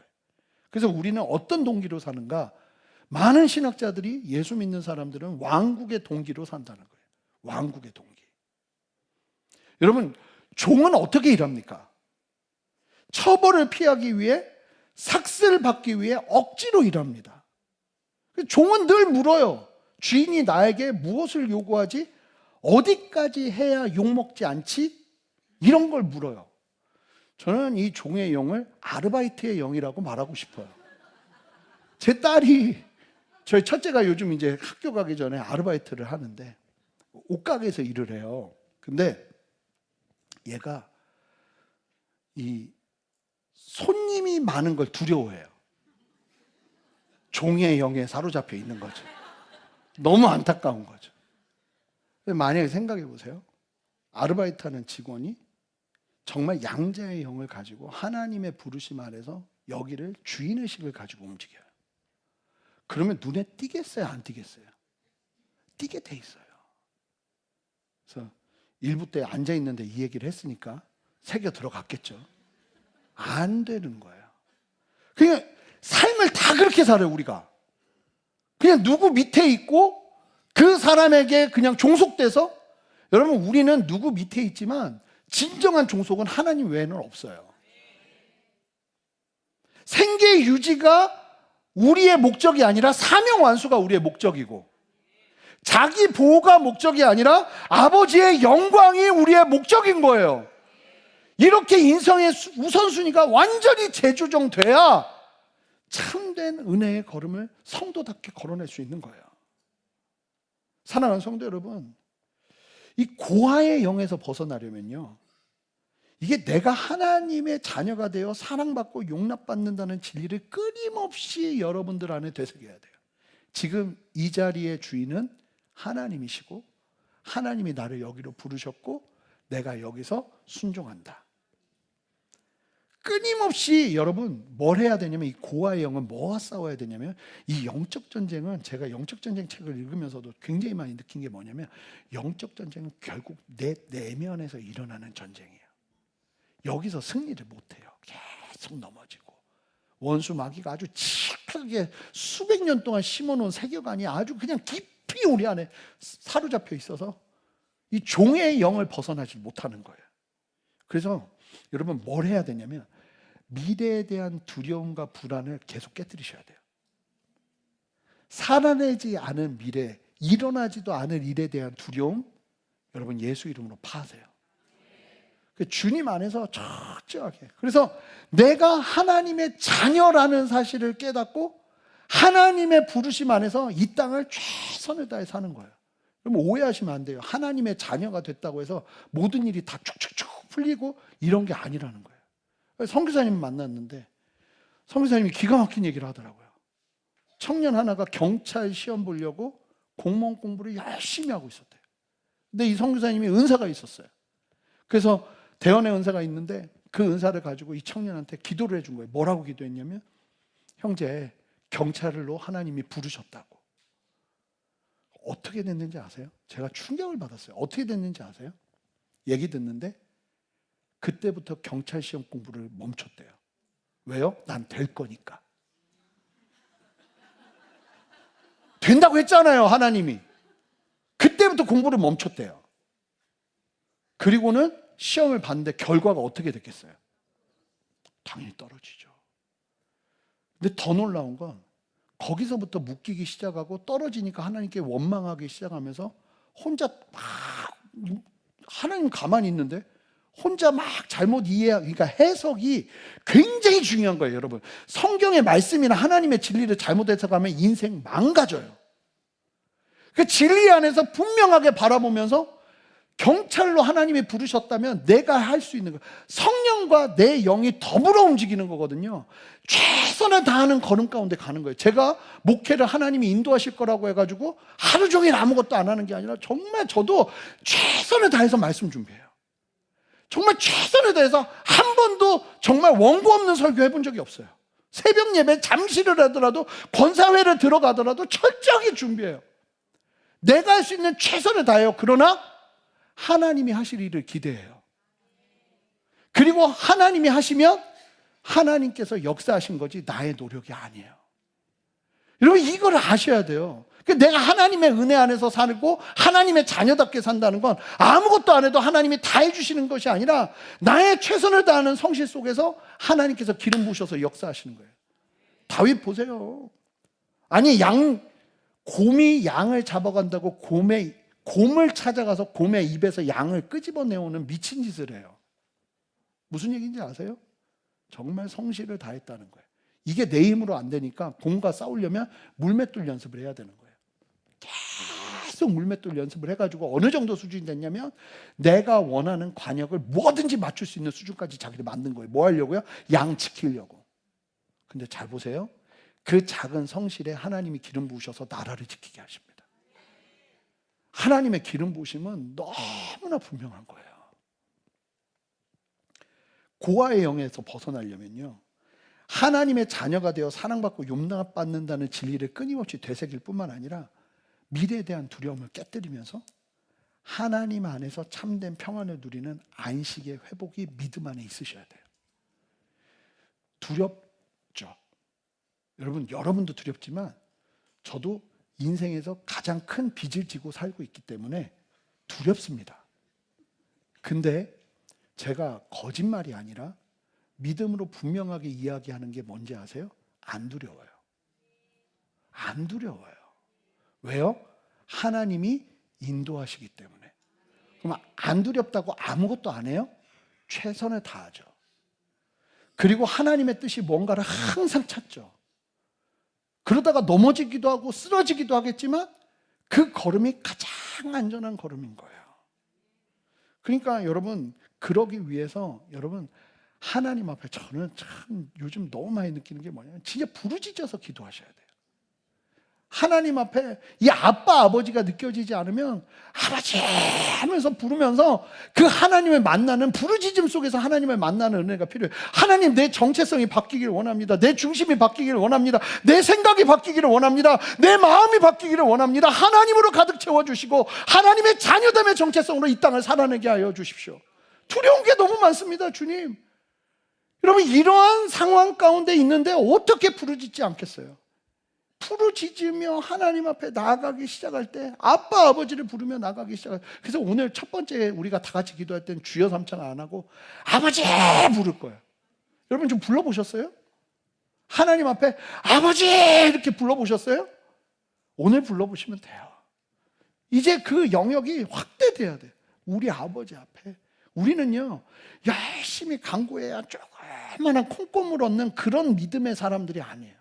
그래서 우리는 어떤 동기로 사는가? 많은 신학자들이, 예수 믿는 사람들은 왕국의 동기로 산다는 거예요. 왕국의 동기. 여러분, 종은 어떻게 일합니까? 처벌을 피하기 위해, 삭스를 받기 위해 억지로 일합니다. 종은 늘 물어요. 주인이 나에게 무엇을 요구하지? 어디까지 해야 욕먹지 않지? 이런 걸 물어요. 저는 이 종의 영을 아르바이트의 영이라고 말하고 싶어요. 제 딸이, 저희 첫째가 요즘 이제 학교 가기 전에 아르바이트를 하는데 옷가게에서 일을 해요. 근데 얘가 이 손님이 많은 걸 두려워해요. 종의 영에 사로잡혀 있는 거죠. 너무 안타까운 거죠. 만약에 생각해 보세요. 아르바이트 하는 직원이 정말 양자의 영을 가지고 하나님의 부르심 아래서 여기를 주인의식을 가지고 움직여요. 그러면 눈에 띄겠어요, 안 띄겠어요? 띄게 돼 있어요. 그래서 일부 때 앉아 있는데 이 얘기를 했으니까 새겨 들어갔겠죠. 안 되는 거예요. 그냥 삶을 다 그렇게 살아요, 우리가. 그냥 누구 밑에 있고 그 사람에게 그냥 종속돼서, 여러분, 우리는 누구 밑에 있지만 진정한 종속은 하나님 외에는 없어요. 생계 유지가 우리의 목적이 아니라 사명 완수가 우리의 목적이고, 자기 보호가 목적이 아니라 아버지의 영광이 우리의 목적인 거예요. 이렇게 인생의 우선순위가 완전히 재조정돼야 참된 은혜의 걸음을 성도답게 걸어낼 수 있는 거예요. 사랑하는 성도 여러분, 이 고아의 영에서 벗어나려면요, 이게 내가 하나님의 자녀가 되어 사랑받고 용납받는다는 진리를 끊임없이 여러분들 안에 되새겨야 돼요. 지금 이 자리의 주인은 하나님이시고 하나님이 나를 여기로 부르셨고 내가 여기서 순종한다. 끊임없이 여러분 뭘 해야 되냐면, 이 고아의 영은 뭐와 싸워야 되냐면, 이 영적 전쟁은, 제가 영적 전쟁 책을 읽으면서도 굉장히 많이 느낀 게 뭐냐면, 영적 전쟁은 결국 내 내면에서 일어나는 전쟁이에요. 여기서 승리를 못해요. 계속 넘어지고 원수 마귀가 아주 치밀하게 수백 년 동안 심어놓은 세계관이 아주 그냥 깊이 우리 안에 사로잡혀 있어서 이 종의 영을 벗어나지 못하는 거예요. 그래서 여러분 뭘 해야 되냐면, 미래에 대한 두려움과 불안을 계속 깨뜨리셔야 돼요. 살아내지 않은 미래, 일어나지도 않을 일에 대한 두려움, 여러분 예수 이름으로 파하세요. 주님 안에서 철저하게. 그래서 내가 하나님의 자녀라는 사실을 깨닫고 하나님의 부르심 안에서 이 땅을 최선을 다해 사는 거예요. 그럼 오해하시면 안 돼요. 하나님의 자녀가 됐다고 해서 모든 일이 다 쭉쭉쭉 풀리고 이런 게 아니라는 거예요. 선교사님 만났는데 선교사님이 기가 막힌 얘기를 하더라고요. 청년 하나가 경찰 시험 보려고 공무원 공부를 열심히 하고 있었대요. 근데 이 선교사님이 은사가 있었어요. 그래서 대언의 은사가 있는데 그 은사를 가지고 이 청년한테 기도를 해준 거예요. 뭐라고 기도했냐면, 형제, 경찰로 하나님이 부르셨다고. 어떻게 됐는지 아세요? 제가 충격을 받았어요. 어떻게 됐는지 아세요? 얘기 듣는데 그때부터 경찰 시험 공부를 멈췄대요. 왜요? 난 될 거니까. 된다고 했잖아요, 하나님이. 그때부터 공부를 멈췄대요. 그리고는 시험을 봤는데 결과가 어떻게 됐겠어요? 당연히 떨어지죠. 근데 더 놀라운 건 거기서부터 묶이기 시작하고 떨어지니까 하나님께 원망하기 시작하면서 혼자 막 하나님 가만히 있는데 혼자 막 잘못 그러니까 해석이 굉장히 중요한 거예요, 여러분. 성경의 말씀이나 하나님의 진리를 잘못 해석하면 인생 망가져요. 그 진리 안에서 분명하게 바라보면서 경찰로 하나님이 부르셨다면 내가 할 수 있는 거, 성령과 내 영이 더불어 움직이는 거거든요. 최선을 다하는 걸음 가운데 가는 거예요. 제가 목회를 하나님이 인도하실 거라고 해가지고 하루 종일 아무것도 안 하는 게 아니라 정말 저도 최선을 다해서 말씀 준비해요. 정말 최선을 다해서 한 번도 정말 원고 없는 설교 해본 적이 없어요. 새벽 예배 잠시를 하더라도 권사회를 들어가더라도 철저하게 준비해요. 내가 할 수 있는 최선을 다해요. 그러나 하나님이 하실 일을 기대해요. 그리고 하나님이 하시면 하나님께서 역사하신 거지 나의 노력이 아니에요. 여러분 이걸 아셔야 돼요. 내가 하나님의 은혜 안에서 살고 하나님의 자녀답게 산다는 건 아무것도 안 해도 하나님이 다 해주시는 것이 아니라 나의 최선을 다하는 성실 속에서 하나님께서 기름 부으셔서 역사하시는 거예요. 다윗 보세요. 아니 곰이 양을 잡아간다고 곰을 찾아가서 곰의 입에서 양을 끄집어내오는 미친 짓을 해요. 무슨 얘기인지 아세요? 정말 성실을 다했다는 거예요. 이게 내 힘으로 안 되니까 곰과 싸우려면 물맷돌 연습을 해야 되는 거예요. 계속 물맷돌 연습을 해가지고 어느 정도 수준이 됐냐면 내가 원하는 관역을 뭐든지 맞출 수 있는 수준까지 자기를 만든 거예요. 뭐 하려고요? 양 지키려고. 근데 잘 보세요. 그 작은 성실에 하나님이 기름 부으셔서 나라를 지키게 하십니다. 하나님의 기름 부으심은 너무나 분명한 거예요. 고아의 영에서 벗어나려면요, 하나님의 자녀가 되어 사랑받고 용납받는다는 진리를 끊임없이 되새길 뿐만 아니라 미래에 대한 두려움을 깨뜨리면서 하나님 안에서 참된 평안을 누리는 안식의 회복이 믿음 안에 있으셔야 돼요. 두렵죠. 여러분도 두렵지만 저도 인생에서 가장 큰 빚을 지고 살고 있기 때문에 두렵습니다. 근데 제가 거짓말이 아니라 믿음으로 분명하게 이야기하는 게 뭔지 아세요? 안 두려워요. 안 두려워요. 왜요? 하나님이 인도하시기 때문에. 그럼 안 두렵다고 아무것도 안 해요? 최선을 다하죠. 그리고 하나님의 뜻이 뭔가를 항상 찾죠. 그러다가 넘어지기도 하고 쓰러지기도 하겠지만 그 걸음이 가장 안전한 걸음인 거예요. 그러니까 여러분, 그러기 위해서 여러분 하나님 앞에 저는 참 요즘 너무 많이 느끼는 게 뭐냐면 진짜 부르짖어서 기도하셔야 돼요. 하나님 앞에 이 아빠 아버지가 느껴지지 않으면 아버지 하면서 부르면서 그 하나님을 만나는 부르짖음 속에서 하나님을 만나는 은혜가 필요해요. 하나님, 내 정체성이 바뀌기를 원합니다. 내 중심이 바뀌기를 원합니다. 내 생각이 바뀌기를 원합니다. 내 마음이 바뀌기를 원합니다. 하나님으로 가득 채워주시고 하나님의 자녀됨의 정체성으로 이 땅을 살아내게 하여 주십시오. 두려운 게 너무 많습니다. 주님, 여러분 이러한 상황 가운데 있는데 어떻게 부르짖지 않겠어요? 부르짖으며 하나님 앞에 나아가기 시작할 때 아빠 아버지를 부르며 나가기 시작해요. 그래서 오늘 첫 번째 우리가 다 같이 기도할 때는 주여 삼창 안 하고 아버지 부를 거예요. 여러분 좀 불러보셨어요? 하나님 앞에 아버지 이렇게 불러보셨어요? 오늘 불러보시면 돼요. 이제 그 영역이 확대돼야 돼요. 우리 아버지 앞에 우리는요 열심히 간구해야 조그만한 콩고물 얻는 그런 믿음의 사람들이 아니에요.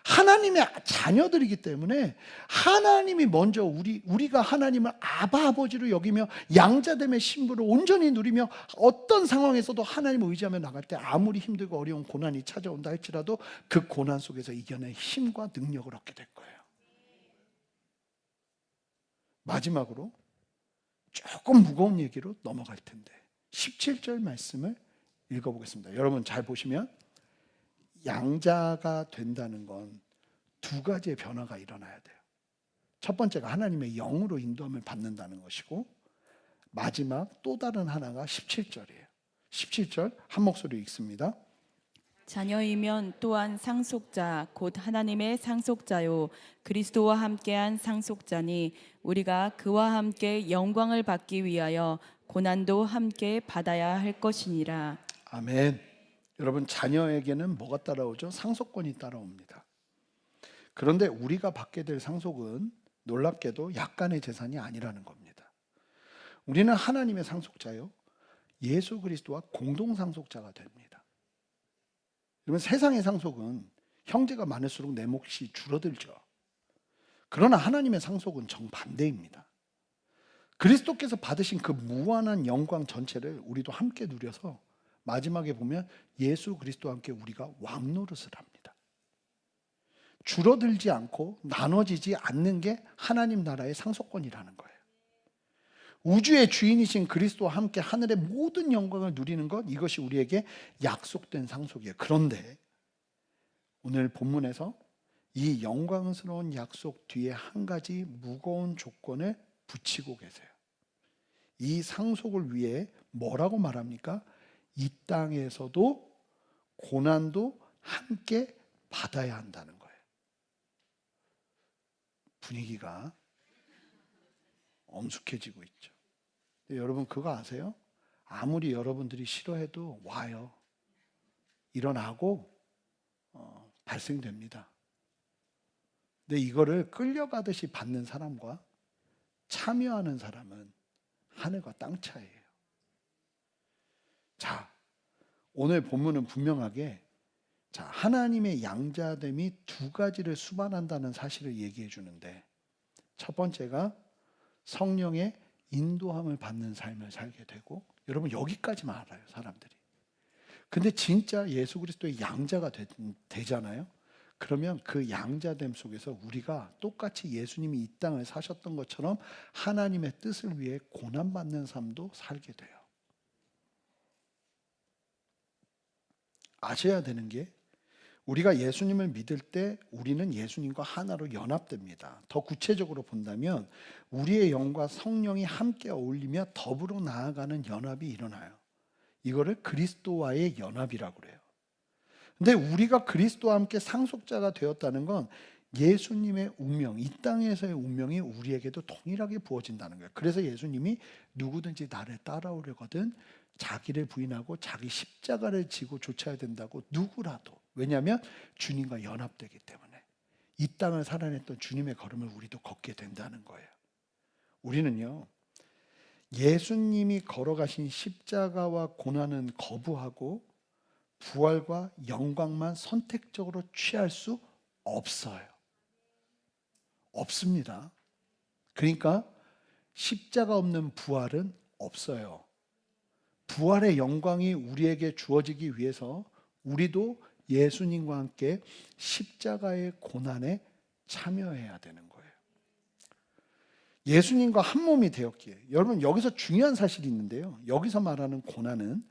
하나님의 자녀들이기 때문에 하나님이 먼저 우리가 하나님을 아바 아버지로 여기며 양자됨의 신분을 온전히 누리며 어떤 상황에서도 하나님을 의지하며 나갈 때 아무리 힘들고 어려운 고난이 찾아온다 할지라도 그 고난 속에서 이겨낼 힘과 능력을 얻게 될 거예요. 마지막으로 조금 무거운 얘기로 넘어갈 텐데 17절 말씀을 읽어보겠습니다. 여러분 잘 보시면 양자가 된다는 건 두 가지의 변화가 일어나야 돼요. 첫 번째가 하나님의 영으로 인도함을 받는다는 것이고 마지막 또 다른 하나가 17절이에요. 17절 한 목소리 읽습니다. 자녀이면 또한 상속자 곧 하나님의 상속자요 그리스도와 함께한 상속자니 우리가 그와 함께 영광을 받기 위하여 고난도 함께 받아야 할 것이니라. 아멘. 여러분, 자녀에게는 뭐가 따라오죠? 상속권이 따라옵니다. 그런데 우리가 받게 될 상속은 놀랍게도 약간의 재산이 아니라는 겁니다. 우리는 하나님의 상속자요, 예수 그리스도와 공동 상속자가 됩니다. 그러면 세상의 상속은 형제가 많을수록 내 몫이 줄어들죠. 그러나 하나님의 상속은 정반대입니다. 그리스도께서 받으신 그 무한한 영광 전체를 우리도 함께 누려서 마지막에 보면 예수 그리스도와 함께 우리가 왕노릇을 합니다. 줄어들지 않고 나눠지지 않는 게 하나님 나라의 상속권이라는 거예요. 우주의 주인이신 그리스도와 함께 하늘의 모든 영광을 누리는 것, 이것이 우리에게 약속된 상속이에요. 그런데 오늘 본문에서 이 영광스러운 약속 뒤에 한 가지 무거운 조건을 붙이고 계세요. 이 상속을 위해 뭐라고 말합니까? 이 땅에서도 고난도 함께 받아야 한다는 거예요. 분위기가 엄숙해지고 있죠. 여러분, 그거 아세요? 아무리 여러분들이 싫어해도 와요. 일어나고 발생됩니다. 근데 이거를 끌려가듯이 받는 사람과 참여하는 사람은 하늘과 땅 차이예요. 자, 오늘 본문은 분명하게 하나님의 양자됨이 두 가지를 수반한다는 사실을 얘기해 주는데, 첫 번째가 성령의 인도함을 받는 삶을 살게 되고, 여러분 여기까지만 알아요, 사람들이. 근데 진짜 예수 그리스도의 양자가 되잖아요. 그러면 그 양자됨 속에서 우리가 똑같이 예수님이 이 땅을 사셨던 것처럼 하나님의 뜻을 위해 고난받는 삶도 살게 돼요. 아셔야 되는 게, 우리가 예수님을 믿을 때 우리는 예수님과 하나로 연합됩니다. 더 구체적으로 본다면 우리의 영과 성령이 함께 어울리며 더불어 나아가는 연합이 일어나요. 이거를 그리스도와의 연합이라고 그래요. 근데 우리가 그리스도와 함께 상속자가 되었다는 건 예수님의 운명, 이 땅에서의 운명이 우리에게도 동일하게 부어진다는 거예요. 그래서 예수님이 누구든지 나를 따라오려거든 자기를 부인하고 자기 십자가를 지고 쫓아야 된다고, 누구라도. 왜냐하면 주님과 연합되기 때문에 이 땅을 살아냈던 주님의 걸음을 우리도 걷게 된다는 거예요. 우리는요, 예수님이 걸어가신 십자가와 고난은 거부하고 부활과 영광만 선택적으로 취할 수 없어요. 없습니다. 그러니까 십자가 없는 부활은 없어요. 부활의 영광이 우리에게 주어지기 위해서 우리도 예수님과 함께 십자가의 고난에 참여해야 되는 거예요. 예수님과 한 몸이 되었기에, 여러분 여기서 중요한 사실이 있는데요, 여기서 말하는 고난은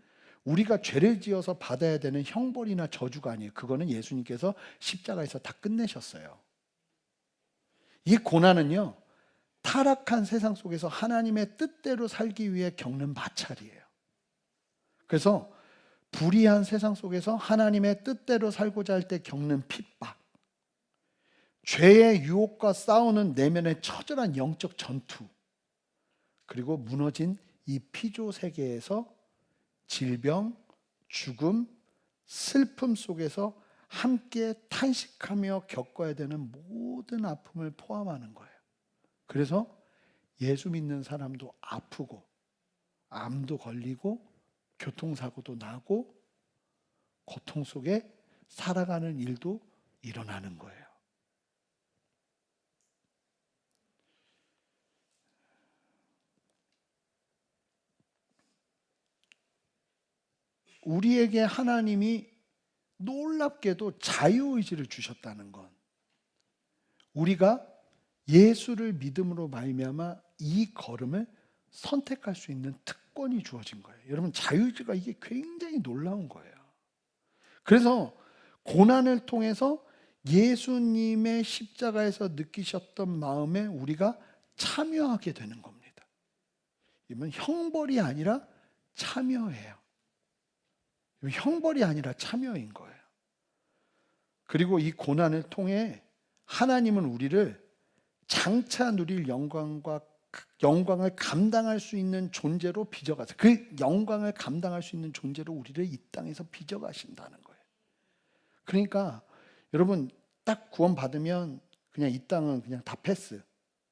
우리가 죄를 지어서 받아야 되는 형벌이나 저주가 아니에요. 그거는 예수님께서 십자가에서 다 끝내셨어요. 이 고난은요, 타락한 세상 속에서 하나님의 뜻대로 살기 위해 겪는 마찰이에요. 그래서 불의한 세상 속에서 하나님의 뜻대로 살고자 할 때 겪는 핍박, 죄의 유혹과 싸우는 내면의 처절한 영적 전투, 그리고 무너진 이 피조 세계에서 질병, 죽음, 슬픔 속에서 함께 탄식하며 겪어야 되는 모든 아픔을 포함하는 거예요. 그래서 예수 믿는 사람도 아프고 암도 걸리고 교통사고도 나고 고통 속에 살아가는 일도 일어나는 거예요. 우리에게 하나님이 놀랍게도 자유의지를 주셨다는 건, 우리가 예수를 믿음으로 말미암아 이 걸음을 선택할 수 있는 특권이 주어진 거예요. 여러분, 자유의지가 이게 굉장히 놀라운 거예요. 그래서 고난을 통해서 예수님의 십자가에서 느끼셨던 마음에 우리가 참여하게 되는 겁니다. 이건 형벌이 아니라 참여예요. 형벌이 아니라 참여인 거예요. 그리고 이 고난을 통해 하나님은 우리를 장차 누릴 영광과 영광을 감당할 수 있는 존재로 빚어가세요. 그 영광을 감당할 수 있는 존재로 우리를 이 땅에서 빚어가신다는 거예요. 그러니까 여러분 딱 구원 받으면 그냥 이 땅은 그냥 다 패스.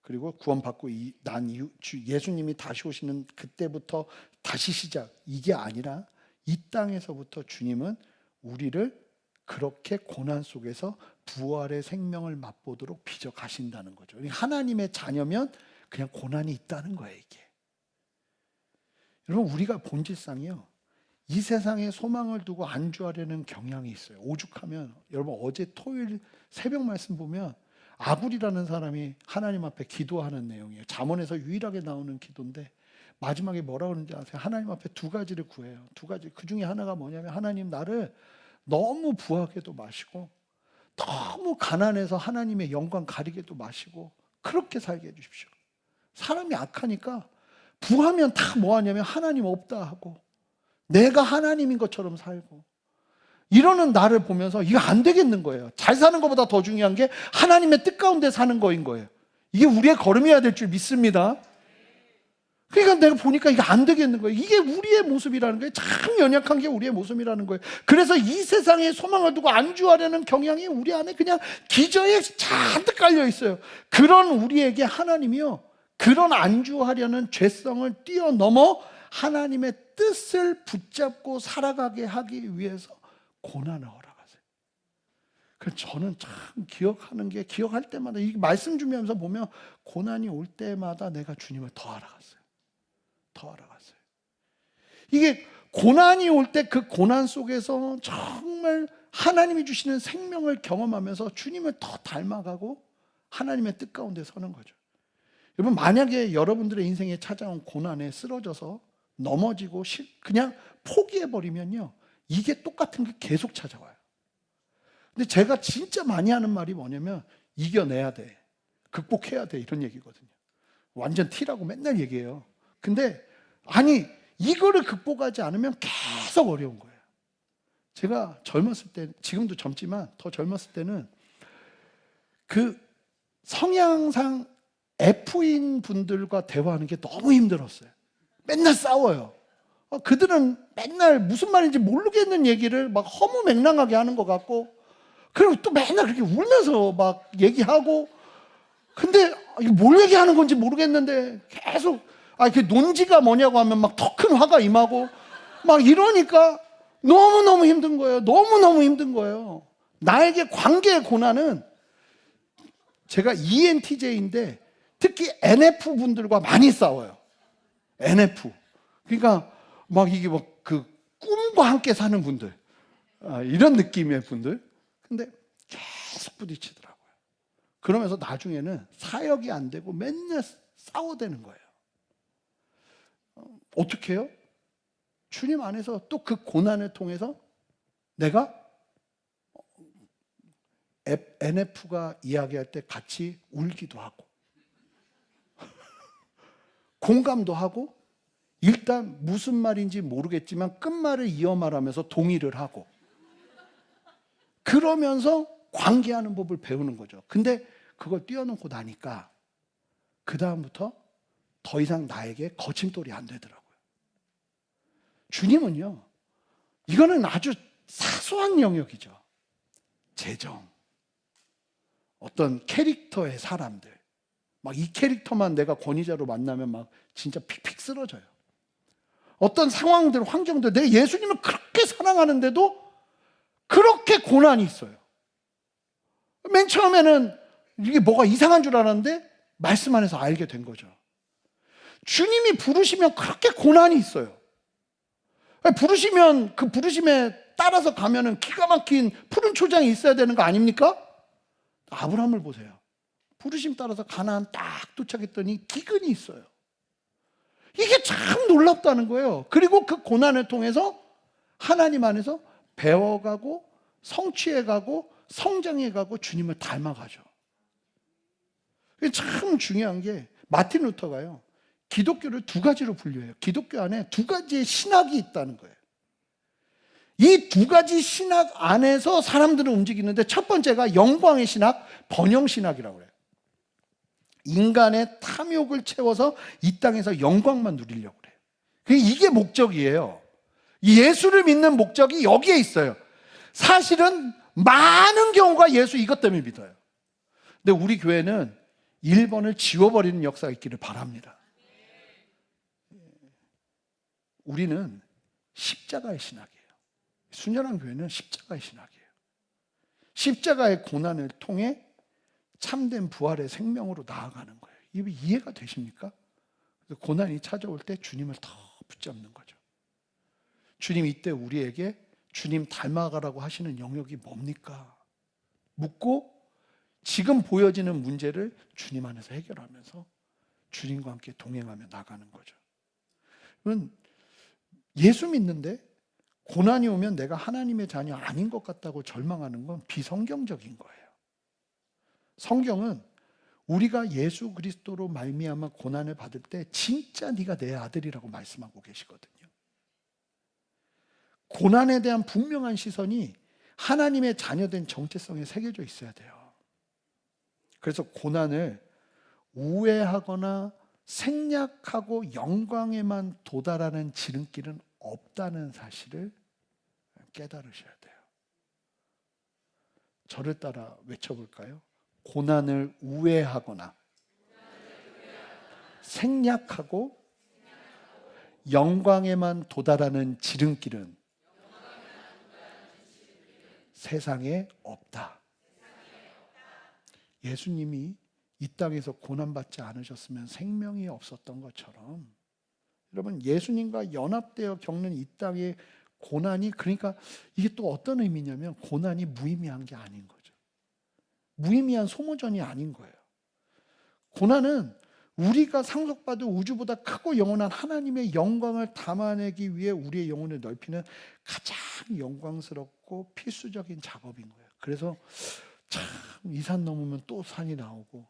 그리고 구원받고 난 이후 예수님이 다시 오시는 그때부터 다시 시작. 이게 아니라 이 땅에서부터 주님은 우리를 그렇게 고난 속에서 부활의 생명을 맛보도록 빚어 가신다는 거죠. 하나님의 자녀면 그냥 고난이 있다는 거예요, 이게. 여러분, 우리가 본질상이요, 이 세상에 소망을 두고 안주하려는 경향이 있어요. 오죽하면 여러분 어제 토요일 새벽 말씀 보면 아굴이라는 사람이 하나님 앞에 기도하는 내용이에요. 잠언에서 유일하게 나오는 기도인데 마지막에 뭐라고 하는지 아세요? 하나님 앞에 두 가지를 구해요. 두 가지. 그 중에 하나가 뭐냐면 하나님 나를 너무 부하게도 마시고 너무 가난해서 하나님의 영광 가리게도 마시고 그렇게 살게 해주십시오. 사람이 악하니까 부하면 다 뭐하냐면 하나님 없다 하고 내가 하나님인 것처럼 살고 이러는 나를 보면서 이거 안 되겠는 거예요. 잘 사는 것보다 더 중요한 게 하나님의 뜻 가운데 사는 거인 거예요. 이게 우리의 걸음이어야 될 줄 믿습니다. 그러니까 내가 보니까 이거 안 되겠는 거예요. 이게 우리의 모습이라는 거예요. 참 연약한 게 우리의 모습이라는 거예요. 그래서 이 세상에 소망을 두고 안주하려는 경향이 우리 안에 그냥 기저에 잔뜩 깔려 있어요. 그런 우리에게 하나님이요, 그런 안주하려는 죄성을 뛰어넘어 하나님의 뜻을 붙잡고 살아가게 하기 위해서 고난을 허락하세요. 그래서 저는 참 기억할 때마다 이 말씀 준비하면서 보면 고난이 올 때마다 내가 주님을 더 알아갔어요. 이게 고난이 올 때 그 고난 속에서 정말 하나님이 주시는 생명을 경험하면서 주님을 더 닮아가고 하나님의 뜻 가운데 서는 거죠. 여러분, 만약에 여러분들의 인생에 찾아온 고난에 쓰러져서 넘어지고 그냥 포기해버리면요, 이게 똑같은 게 계속 찾아와요. 근데 제가 진짜 많이 하는 말이 뭐냐면 이겨내야 돼, 극복해야 돼, 이런 얘기거든요. 완전 T라고 맨날 얘기해요. 근데 아니, 이거를 극복하지 않으면 계속 어려운 거예요. 제가 젊었을 때, 지금도 젊지만 더 젊었을 때는 그 성향상 F인 분들과 대화하는 게 너무 힘들었어요. 맨날 싸워요. 그들은 맨날 무슨 말인지 모르겠는 얘기를 막 허무맹랑하게 하는 것 같고, 그리고 또 맨날 그렇게 울면서 막 얘기하고, 근데 이게 뭘 얘기하는 건지 모르겠는데 계속 그 논지가 뭐냐고 하면 막 더 큰 화가 임하고 막 이러니까 너무너무 힘든 거예요. 너무너무 힘든 거예요. 나에게 관계의 고난은, 제가 ENTJ인데 특히 NF 분들과 많이 싸워요. NF. 그러니까 막 이게 막 그 꿈과 함께 사는 분들, 이런 느낌의 분들. 근데 계속 부딪히더라고요. 그러면서 나중에는 사역이 안 되고 맨날 싸워대는 거예요. 어떻게 해요? 주님 안에서 또 그 고난을 통해서 내가 NF가 이야기할 때 같이 울기도 하고 공감도 하고, 일단 무슨 말인지 모르겠지만 끝말을 이어 말하면서 동의를 하고, 그러면서 관계하는 법을 배우는 거죠. 근데 그걸 뛰어넘고 나니까 그 다음부터 더 이상 나에게 거침돌이 안 되더라고요. 주님은요, 이거는 아주 사소한 영역이죠. 재정, 어떤 캐릭터의 사람들, 막 이 캐릭터만 내가 권위자로 만나면 막 진짜 픽픽 쓰러져요. 어떤 상황들, 환경들, 내가 예수님을 그렇게 사랑하는데도 그렇게 고난이 있어요. 맨 처음에는 이게 뭐가 이상한 줄 알았는데 말씀 안에서 알게 된 거죠. 주님이 부르시면 그렇게 고난이 있어요. 부르시면 그 부르심에 따라서 가면은 기가 막힌 푸른 초장이 있어야 되는 거 아닙니까? 아브라함을 보세요. 부르심 따라서 가나안 딱 도착했더니 기근이 있어요. 이게 참 놀랍다는 거예요. 그리고 그 고난을 통해서 하나님 안에서 배워가고 성취해가고 성장해가고 주님을 닮아가죠. 참 중요한 게 마틴 루터가요, 기독교를 두 가지로 분류해요. 기독교 안에 두 가지의 신학이 있다는 거예요. 이 두 가지 신학 안에서 사람들은 움직이는데 첫 번째가 영광의 신학, 번영신학이라고 해요. 인간의 탐욕을 채워서 이 땅에서 영광만 누리려고 그래요. 이게 목적이에요. 예수를 믿는 목적이 여기에 있어요. 사실은 많은 경우가 예수 이것 때문에 믿어요. 근데 우리 교회는 1번을 지워버리는 역사가 있기를 바랍니다. 우리는 십자가의 신학이에요. 순전한 교회는 십자가의 신학이에요. 십자가의 고난을 통해 참된 부활의 생명으로 나아가는 거예요. 이게 이해가 되십니까? 고난이 찾아올 때 주님을 더 붙잡는 거죠. 주님, 이때 우리에게 주님 닮아가라고 하시는 영역이 뭡니까? 묻고 지금 보여지는 문제를 주님 안에서 해결하면서 주님과 함께 동행하며 나가는 거죠. 그러면 예수 믿는데 고난이 오면 내가 하나님의 자녀 아닌 것 같다고 절망하는 건 비성경적인 거예요. 성경은 우리가 예수 그리스도로 말미암아 고난을 받을 때 진짜 네가 내 아들이라고 말씀하고 계시거든요. 고난에 대한 분명한 시선이 하나님의 자녀된 정체성에 새겨져 있어야 돼요. 그래서 고난을 우회하거나 생략하고 영광에만 도달하는 지름길은 없다는 사실을 깨달으셔야 돼요. 저를 따라 외쳐볼까요? 고난을 우회하거나 생략하고 영광에만 도달하는 지름길은 세상에 없다. 예수님이 이 땅에서 고난받지 않으셨으면 생명이 없었던 것처럼 여러분, 예수님과 연합되어 겪는 이 땅의 고난이, 그러니까 이게 또 어떤 의미냐면 고난이 무의미한 게 아닌 거죠. 무의미한 소모전이 아닌 거예요. 고난은 우리가 상속받은 우주보다 크고 영원한 하나님의 영광을 담아내기 위해 우리의 영혼을 넓히는 가장 영광스럽고 필수적인 작업인 거예요. 그래서 참 이 산 넘으면 또 산이 나오고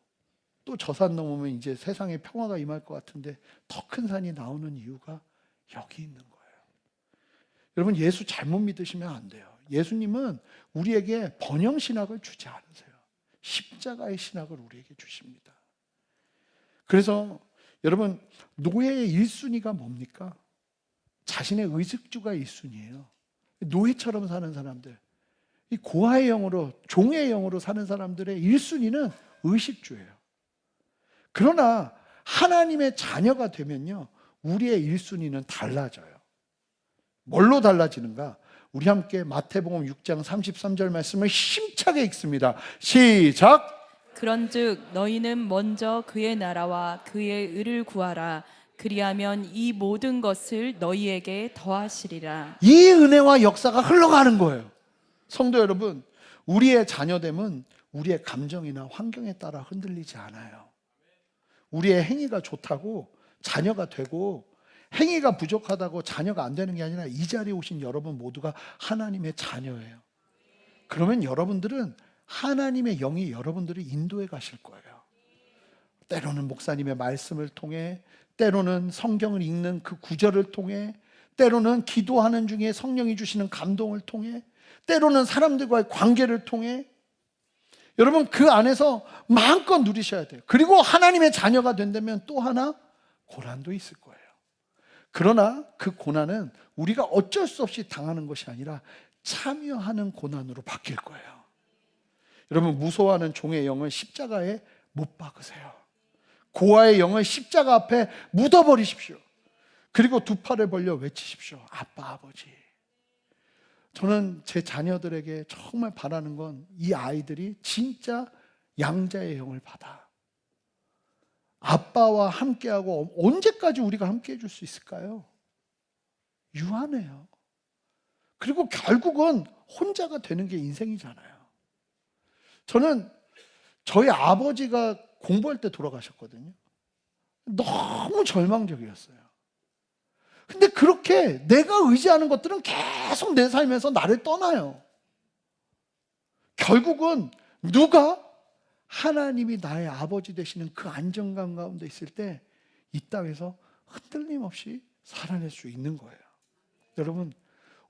또 저 산 넘으면 이제 세상에 평화가 임할 것 같은데 더 큰 산이 나오는 이유가 여기 있는 거예요. 여러분, 예수 잘못 믿으시면 안 돼요. 예수님은 우리에게 번영 신학을 주지 않으세요. 십자가의 신학을 우리에게 주십니다. 그래서 여러분, 노예의 1순위가 뭡니까? 자신의 의식주가 1순위예요. 노예처럼 사는 사람들, 이 고아의 영으로, 종의 영으로 사는 사람들의 1순위는 의식주예요. 그러나 하나님의 자녀가 되면요, 우리의 1순위는 달라져요. 뭘로 달라지는가? 우리 함께 마태복음 6장 33절 말씀을 힘차게 읽습니다. 시작! 그런즉 너희는 먼저 그의 나라와 그의 의를 구하라. 그리하면 이 모든 것을 너희에게 더하시리라. 이 은혜와 역사가 흘러가는 거예요. 성도 여러분, 우리의 자녀됨은 우리의 감정이나 환경에 따라 흔들리지 않아요. 우리의 행위가 좋다고 자녀가 되고 행위가 부족하다고 자녀가 안 되는 게 아니라 이 자리에 오신 여러분 모두가 하나님의 자녀예요. 그러면 여러분들은 하나님의 영이 여러분들을 인도해 가실 거예요. 때로는 목사님의 말씀을 통해, 때로는 성경을 읽는 그 구절을 통해, 때로는 기도하는 중에 성령이 주시는 감동을 통해, 때로는 사람들과의 관계를 통해 여러분 그 안에서 마음껏 누리셔야 돼요. 그리고 하나님의 자녀가 된다면 또 하나 고난도 있을 거예요. 그러나 그 고난은 우리가 어쩔 수 없이 당하는 것이 아니라 참여하는 고난으로 바뀔 거예요. 여러분, 무서워하는 종의 영을 십자가에 못 박으세요. 고아의 영을 십자가 앞에 묻어버리십시오. 그리고 두 팔을 벌려 외치십시오. 아빠, 아버지. 저는 제 자녀들에게 정말 바라는 건 이 아이들이 진짜 양자의 영을 받아. 아빠와 함께하고 언제까지 우리가 함께 해줄 수 있을까요? 유한해요. 그리고 결국은 혼자가 되는 게 인생이잖아요. 저는 저희 아버지가 공부할 때 돌아가셨거든요. 너무 절망적이었어요. 근데 그렇게 내가 의지하는 것들은 계속 내 삶에서 나를 떠나요. 결국은 누가 하나님이 나의 아버지 되시는 그 안정감 가운데 있을 때 이 땅에서 흔들림 없이 살아낼 수 있는 거예요. 여러분,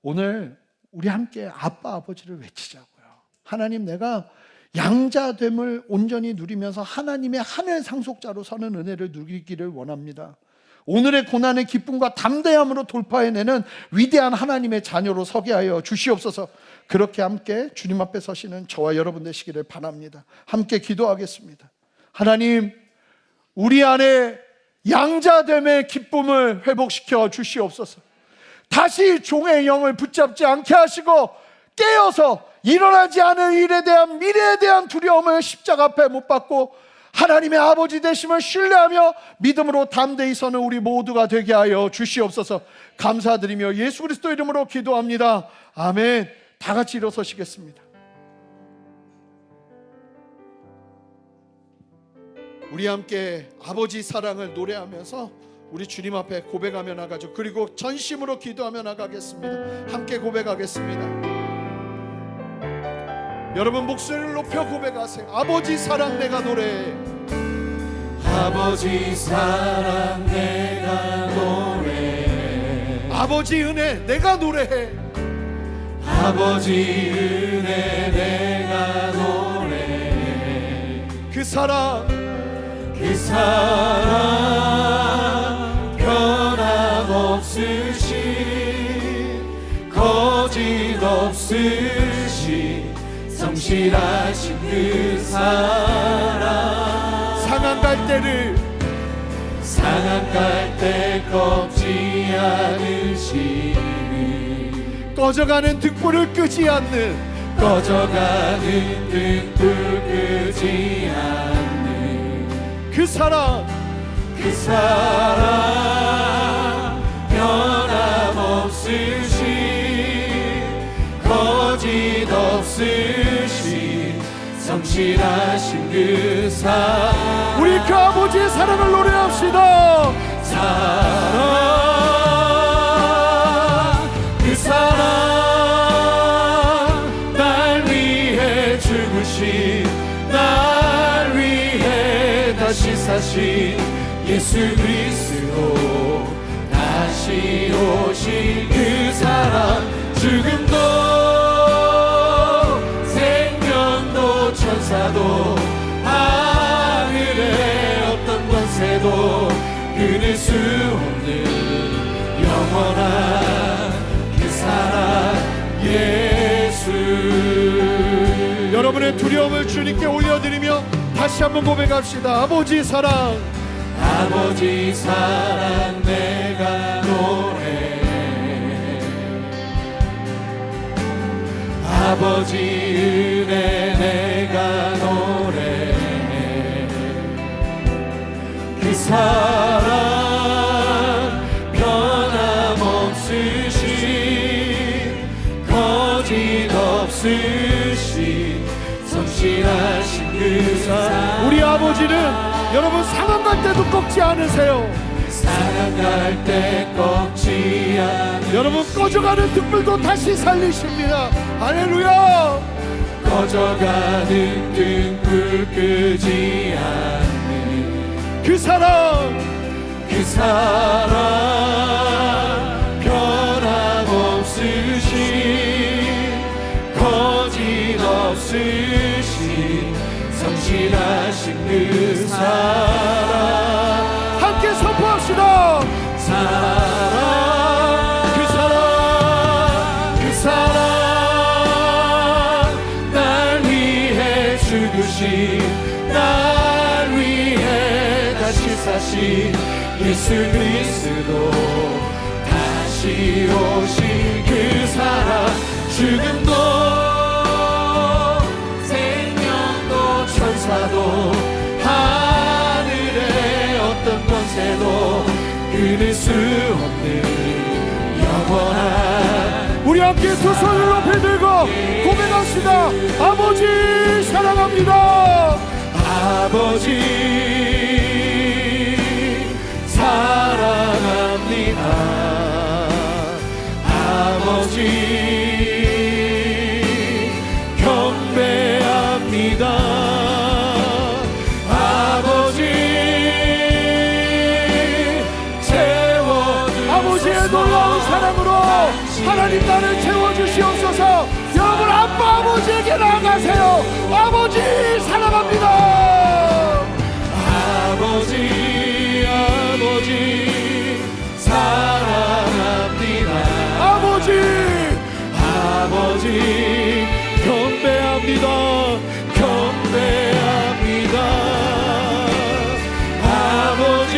오늘 우리 함께 아빠 아버지를 외치자고요. 하나님, 내가 양자됨을 온전히 누리면서 하나님의 하늘 상속자로 서는 은혜를 누리기를 원합니다. 오늘의 고난의 기쁨과 담대함으로 돌파해내는 위대한 하나님의 자녀로 서게 하여 주시옵소서. 그렇게 함께 주님 앞에 서시는 저와 여러분 되시기를 바랍니다. 함께 기도하겠습니다. 하나님, 우리 안에 양자됨의 기쁨을 회복시켜 주시옵소서. 다시 종의 영을 붙잡지 않게 하시고 깨어서 일어나지 않을 일에 대한 미래에 대한 두려움을 십자가 앞에 못 박고 하나님의 아버지 되심을 신뢰하며 믿음으로 담대히 서는 우리 모두가 되게 하여 주시옵소서. 감사드리며 예수 그리스도 이름으로 기도합니다. 아멘. 다 같이 일어서시겠습니다. 우리 함께 아버지 사랑을 노래하면서 우리 주님 앞에 고백하며 나가죠. 그리고 전심으로 기도하며 나가겠습니다. 함께 고백하겠습니다. 여러분 목소리를 높여 고백하세요. 아버지 사랑 내가 노래해. 아버지 사랑 내가 노래해. 아버지 은혜 내가 노래해. 아버지 은혜 내가 노래해. 그 사랑 변함없으신 거짓 없으신 성실하신 그 사랑 상한 갈대를 갈대 꺾지 않으시는 꺼져가는 등불을 끄지 않는 꺼져가는 등불 끄지 않는 그 사랑 변함없으신 거짓 없으신 성실하신 그 사랑 우리 그 아버지의 사랑을 노래합시다. 그 사랑 날 위해 죽으신 날 위해 다시 사신 예수 그리스도 다시 오신 그 사랑 죽음도 생명도 천사도 하늘의 어떤 권세도 끊을 수 없는 영원한 그 사랑 예수. 여러분의 두려움을 주님께 올려드리며 다시 한번 고백합시다. 아버지 사랑 내가 노래해. 아버지 은혜 내가 노래해. 그 사랑 변함없으신 거짓 없으신 성실하신 그 사랑 우리 아버지는 여러분 상한 갈대도 꺾지 않으세요. 상한 갈대 꺾지 않으시는 여러분 꺼져가는 등불도 다시 살리십니다. 할렐루야. 꺼져가는 등불 끄지 않는 그 사랑 변함없으신 거짓 없으신 성실하신 그 사랑 함께 선포합시다. 그 사랑 날 위해 죽으신 날 위해 다시 사신 예수 그리스도 다시 오신 그 사랑 죽음도 생명도 천사도 하늘의 어떤 권세도 끊을 수 없는 영원한 우리 함께 두 손을 높이 들고 고백합시다. 아버지 사랑합니다. 아버지 사랑합니다. 아버지 경배합니다. 아버지 아버지의 놀라운 사랑으로 하나님 나를 채워주시옵소서. 여러분 아빠 아버지에게 나아가세요. 아버지 사랑합니다. 아버지 아버지 사랑합니다. 아버지 아버지 경배합니다. 경배합니다. 아버지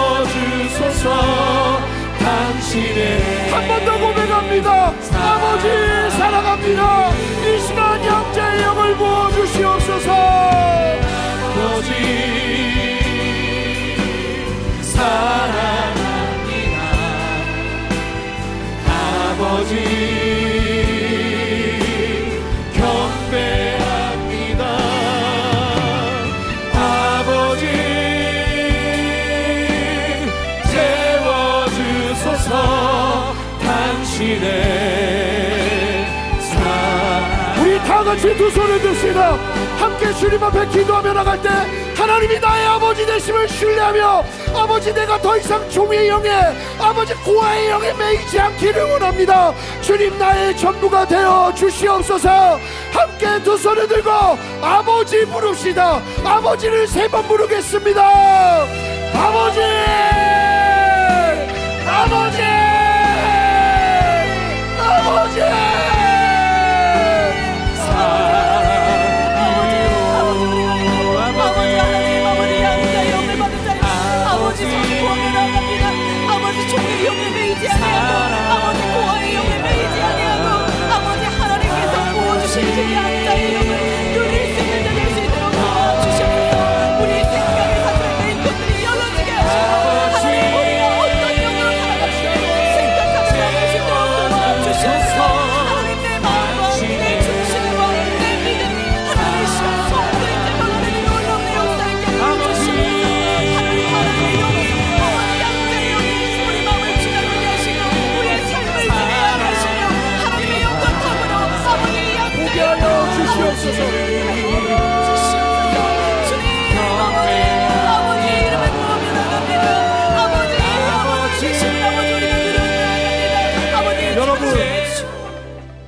채워주소서. 당신의 한 번 더 고백합니다. 아버지 사랑합니다. 이 시간 형제의 영을 부어주시옵소서. 아버지 사랑합니다. 아버지 경배합니다. 아버지 채워주소서. 당신의 사랑. 우리 다 같이 두 손을 듭시다. 함께 주님 앞에 기도하며 나갈 때 하나님이 나의 아버지 되심을 신뢰하며 아버지 내가 더 이상 종의 영에 아버지 고아의 영에 매이지 않기를 원합니다. 주님 나의 전부가 되어 주시옵소서. 함께 두 손을 들고 아버지 부릅시다. 아버지를 세 번 부르겠습니다. 아버지 아버지 아버지 아버지 구원을 나갑니다. 아버지 종의 영에 매이지 아니하고 아버지 고아의 영에 매이지 아니하고 아버지 하나님께서 부어주신 그 양자의 영을 누릴 수 있는 자 될 수 있도록 도와주시옵소서. 우리 생각의 사슬에 매인 것들이 열어지게 하시고 하나님 우리가 어떤 영으로 살아갈지 생각하지 않을 수 있도록 도와주시옵소서. 하나님 내 마음과 내 중심과 내 믿음이 하나님의 시간 소원들이 되돌아내는 놀라운 역사에 깨달아 주시옵소서. 하나님의 영이 어머니 양자의 영이 우리 마음을 주장하게 하시고 우리의 삶을 지배하게 하시며 하나님의 영광함으로 아버지의 양자의 하여 주시옵소서. 주님 아버지의 이름을 부르며 나갑니다. 아버지 주신 아버지 우리가 누려나갑니다. 아버지 여러분,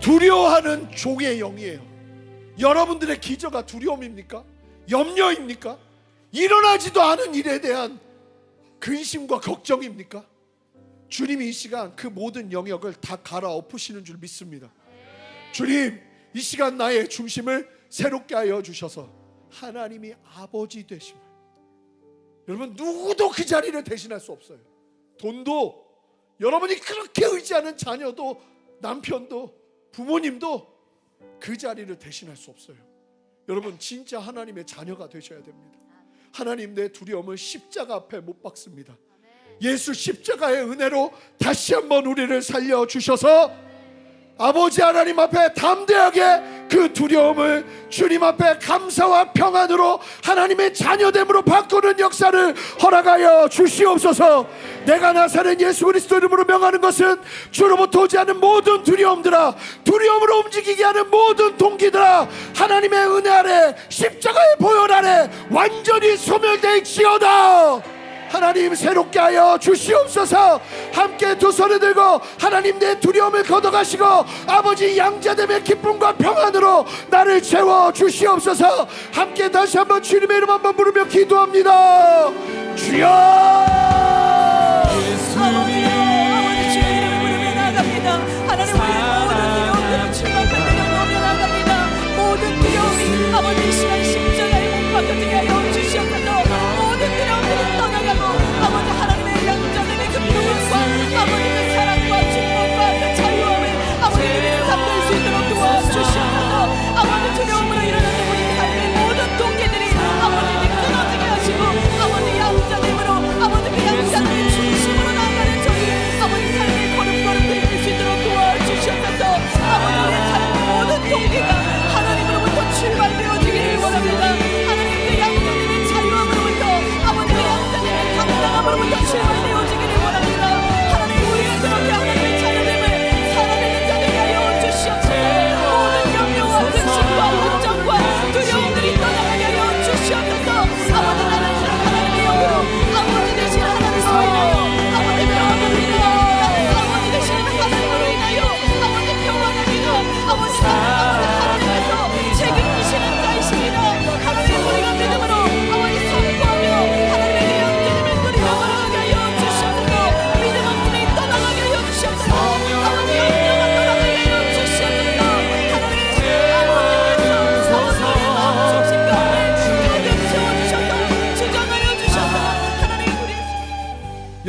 두려워하는 종의 영이에요. 여러분들의 기저가 두려움입니까? 염려입니까? 일어나지도 않은 일에 대한 근심과 걱정입니까? 주님이 이 시간 그 모든 영역을 다 갈아엎으시는 줄 믿습니다. 주님, 이 시간 나의 중심을 새롭게 하여 주셔서 하나님이 아버지 되심을, 여러분 누구도 그 자리를 대신할 수 없어요. 돈도, 여러분이 그렇게 의지하는 자녀도, 남편도, 부모님도 그 자리를 대신할 수 없어요. 여러분 진짜 하나님의 자녀가 되셔야 됩니다. 하나님 내 두려움을 십자가 앞에 못 박습니다. 예수 십자가의 은혜로 다시 한번 우리를 살려주셔서 아버지 하나님 앞에 담대하게 그 두려움을 주님 앞에 감사와 평안으로 하나님의 자녀됨으로 바꾸는 역사를 허락하여 주시옵소서. 내가 나사렛 예수 그리스도 이름으로 명하는 것은 주로부터 오지 않는 모든 두려움들아, 두려움으로 움직이게 하는 모든 동기들아, 하나님의 은혜 아래 십자가의 보혈 아래 완전히 소멸되지어다. 하나님 새롭게 하여 주시옵소서. 함께 두 손을 들고 하나님 내 두려움을 걷어가시고 아버지 양자됨의 기쁨과 평안으로 나를 채워 주시옵소서. 함께 다시 한번 주님의 이름 한번 부르며 기도합니다. 주여 아버지 주의 이름을 부르며 나갑니다. 하나님 우리의 모든 두려움들을 주님앞에 내려놓으며 나갑니다. 모든 두려움이 아버지 이 시간 십자가에 못 박혀지게 하여 주시옵소서. 모든 두려움들이 떠나가고 아버지 하나님의 양자됨의 그 평안과 아버지 그 사랑과 축복과 그 자유함을 아버지 우리의 삶될 수 있도록 도와주시옵소서. 아버지 두려움으로 일어나는 우리 삶의 모든 동기들이 아버지 끊어지게 하시고 아버지 양자됨으로 아버지 그 양자됨의 중심으로 나아가는 저희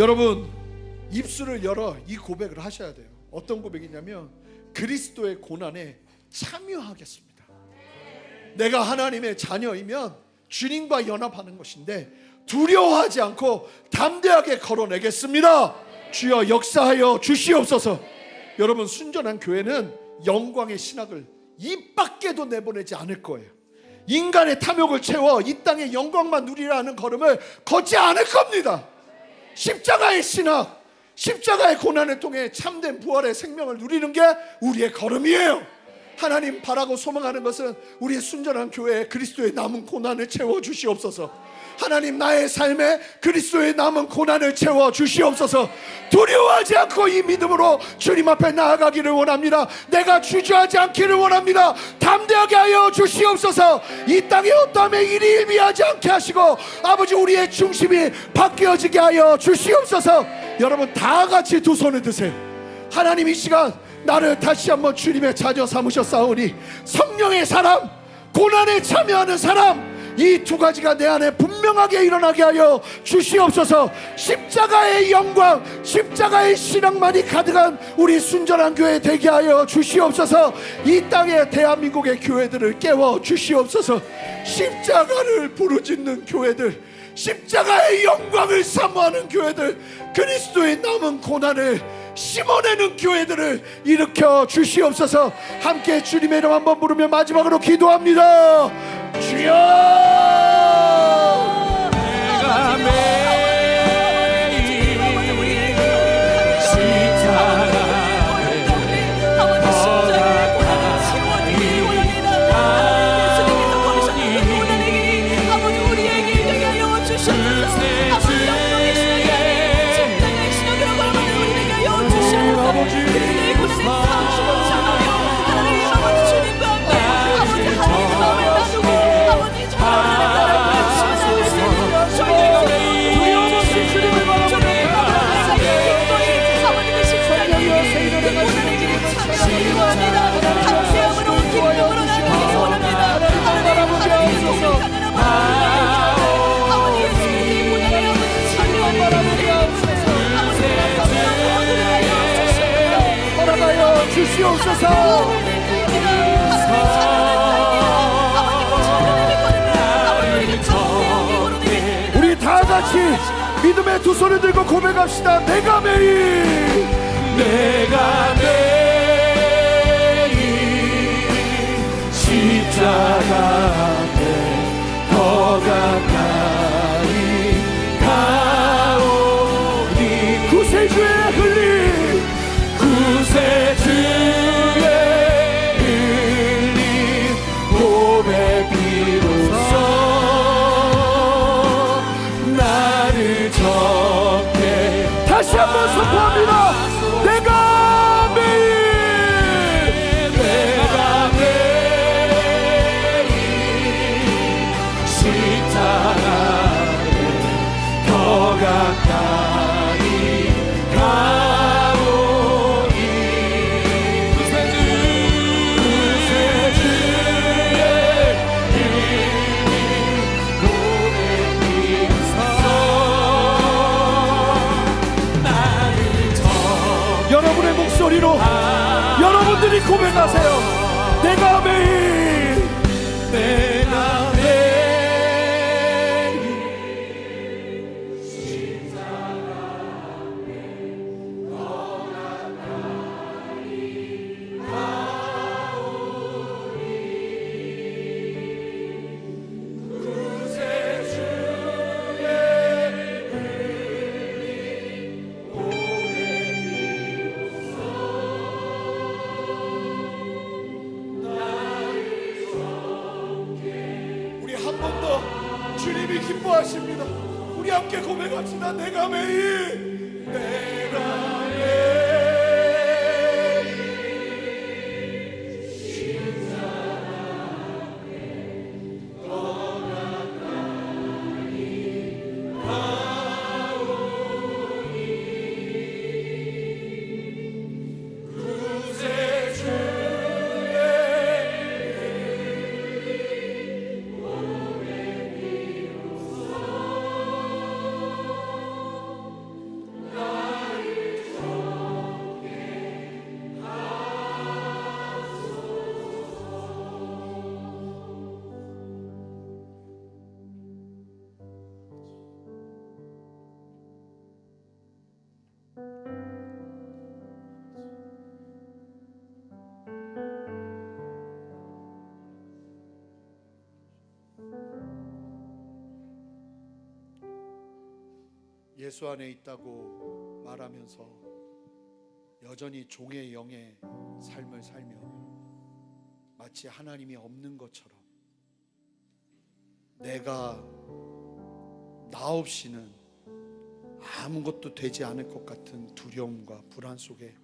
여러분 입술을 열어 이 고백을 하셔야 돼요. 어떤 고백이냐면 그리스도의 고난에 참여하겠습니다. 내가 하나님의 자녀이면 주님과 연합하는 것인데 두려워하지 않고 담대하게 걸어내겠습니다. 주여 역사하여 주시옵소서. 여러분 순전한 교회는 영광의 신학을 입 밖에도 내보내지 않을 거예요. 인간의 탐욕을 채워 이 땅의 영광만 누리라는 걸음을 걷지 않을 겁니다. 십자가의 신학, 십자가의 고난을 통해 참된 부활의 생명을 누리는 게 우리의 걸음이에요. 하나님 바라고 소망하는 것은 우리의 순전한 교회에 그리스도의 남은 고난을 채워 주시옵소서. 하나님 나의 삶에 그리스도의 남은 고난을 채워 주시옵소서. 두려워하지 않고 이 믿음으로 주님 앞에 나아가기를 원합니다. 내가 주저하지 않기를 원합니다. 담대하게 하여 주시옵소서. 이 땅에 어떠함에 일이 일비하지 않게 하시고 아버지 우리의 중심이 바뀌어지게 하여 주시옵소서. 여러분 다 같이 두 손을 드세요. 하나님 이 시간 나를 다시 한번 주님의 자녀 삼으셨사오니 성령의 사람, 고난에 참여하는 사람, 이 두 가지가 내 안에 분명하게 일어나게 하여 주시옵소서. 십자가의 영광, 십자가의 신앙만이 가득한 우리 순전한 교회 되게 하여 주시옵소서. 이 땅에 대한민국의 교회들을 깨워 주시옵소서. 십자가를 부르짖는 교회들, 십자가의 영광을 사모하는 교회들, 그리스도의 남은 고난을 심어내는 교회들을 일으켜 주시옵소서. 함께 주님의 이름 한번 부르며 마지막으로 기도합니다. 주여 내가 매일 십자가에 십자가의 고난을 채워주기를 원합니다. 예수님께서 걸으셨던 그 고난의 길이 아버지 우리에게 되게 하여 주시옵소서. 아버지 영광의 신앙에 십자가의 신앙으로 걸어가는 우리 되게 하여 주시옵소서. 그리스도의 고난에 싸우시고 참으며 하나님 아버지 주님과 함께 아버지 하나님의 마음을 나누고 아버지 정말 하나님의 나라를 시원하게 저희의 두려움없이 주님을 바라보는 기꺼이 아버지 그 십자가의 그 고난의 길을 참여하기를 원합니다. 감사함으로 기쁨으로 나가기를 원합니다. 하나님 그 고백하는 아버지 예수님의 고난을 아버지 참여하기를 허락하여 주시옵소서. 우리 다 같이 믿음의 두 손을 들고 고백합시다. 내가 매일 십자가 앞에 더 가까이 가오니 구세주의 흘림 구세주의 흘린 고백 비로소 나를 적게 다시 한번 선포합니다. 내가 매일 십자가에 더 가까이 가오니 구세주의 고백 비로소 나를 적게 여러분의 목소리로 여러분들이 고백하세요. 내가 매일 내가 매일 우리 한 번 더 주님이 기뻐하십니다. 우리 함께 고백합시다. 내가 매일 예수 안에 있다고 말하면서 여전히 종의 영의 삶을 살며 마치 하나님이 없는 것처럼 내가 나 없이는 아무것도 되지 않을 것 같은 두려움과 불안 속에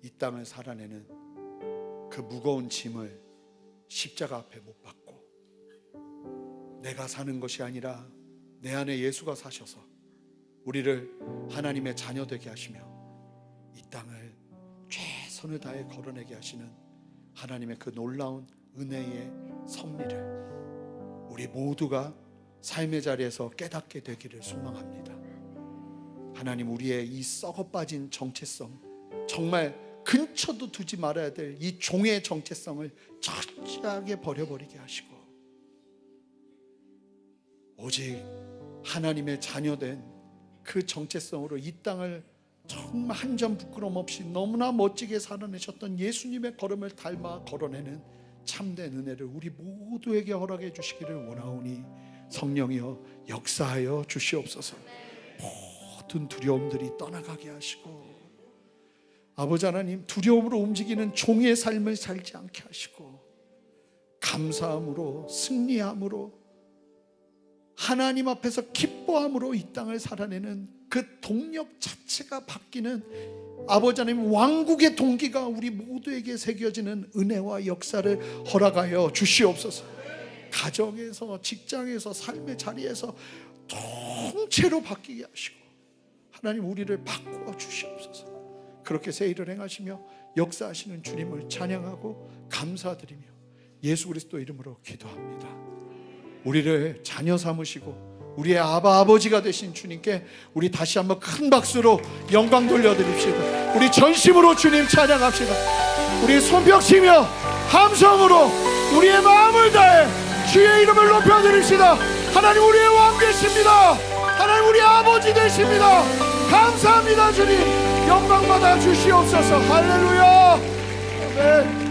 이 땅을 살아내는 그 무거운 짐을 십자가 앞에 못 박고 내가 사는 것이 아니라 내 안에 예수가 사셔서 우리를 하나님의 자녀 되게 하시며 이 땅을 최선을 다해 걸어내게 하시는 하나님의 그 놀라운 은혜의 섭리를 우리 모두가 삶의 자리에서 깨닫게 되기를 소망합니다. 하나님, 우리의 이 썩어 빠진 정체성, 정말 근처도 두지 말아야 될 이 종의 정체성을 철저하게 버려버리게 하시고 오직 하나님의 자녀된 그 정체성으로 이 땅을 정말 한 점 부끄럼 없이 너무나 멋지게 살아내셨던 예수님의 걸음을 닮아 걸어내는 참된 은혜를 우리 모두에게 허락해 주시기를 원하오니 성령이여 역사하여 주시옵소서. 모든 두려움들이 떠나가게 하시고 아버지 하나님, 두려움으로 움직이는 종의 삶을 살지 않게 하시고 감사함으로, 승리함으로, 하나님 앞에서 기뻐함으로 이 땅을 살아내는 그 동력 자체가 바뀌는 아버지 하나님 왕국의 동기가 우리 모두에게 새겨지는 은혜와 역사를 허락하여 주시옵소서. 가정에서, 직장에서, 삶의 자리에서 통째로 바뀌게 하시고 하나님, 우리를 바꾸어 주시옵소서. 그렇게 새 일을 행하시며 역사하시는 주님을 찬양하고 감사드리며 예수 그리스도 이름으로 기도합니다. 우리를 자녀 삼으시고 우리의 아버지가 되신 주님께 우리 다시 한번 큰 박수로 영광 돌려드립시다. 우리 전심으로 주님 찬양합시다. 우리 손뼉치며 함성으로 우리의 마음을 다해 주의 이름을 높여드립시다. 하나님, 우리의 왕 되십니다. 하나님, 우리 아버지 되십니다. 감사합니다. 주님 영광 받아 주시옵소서. 할렐루야. 아멘.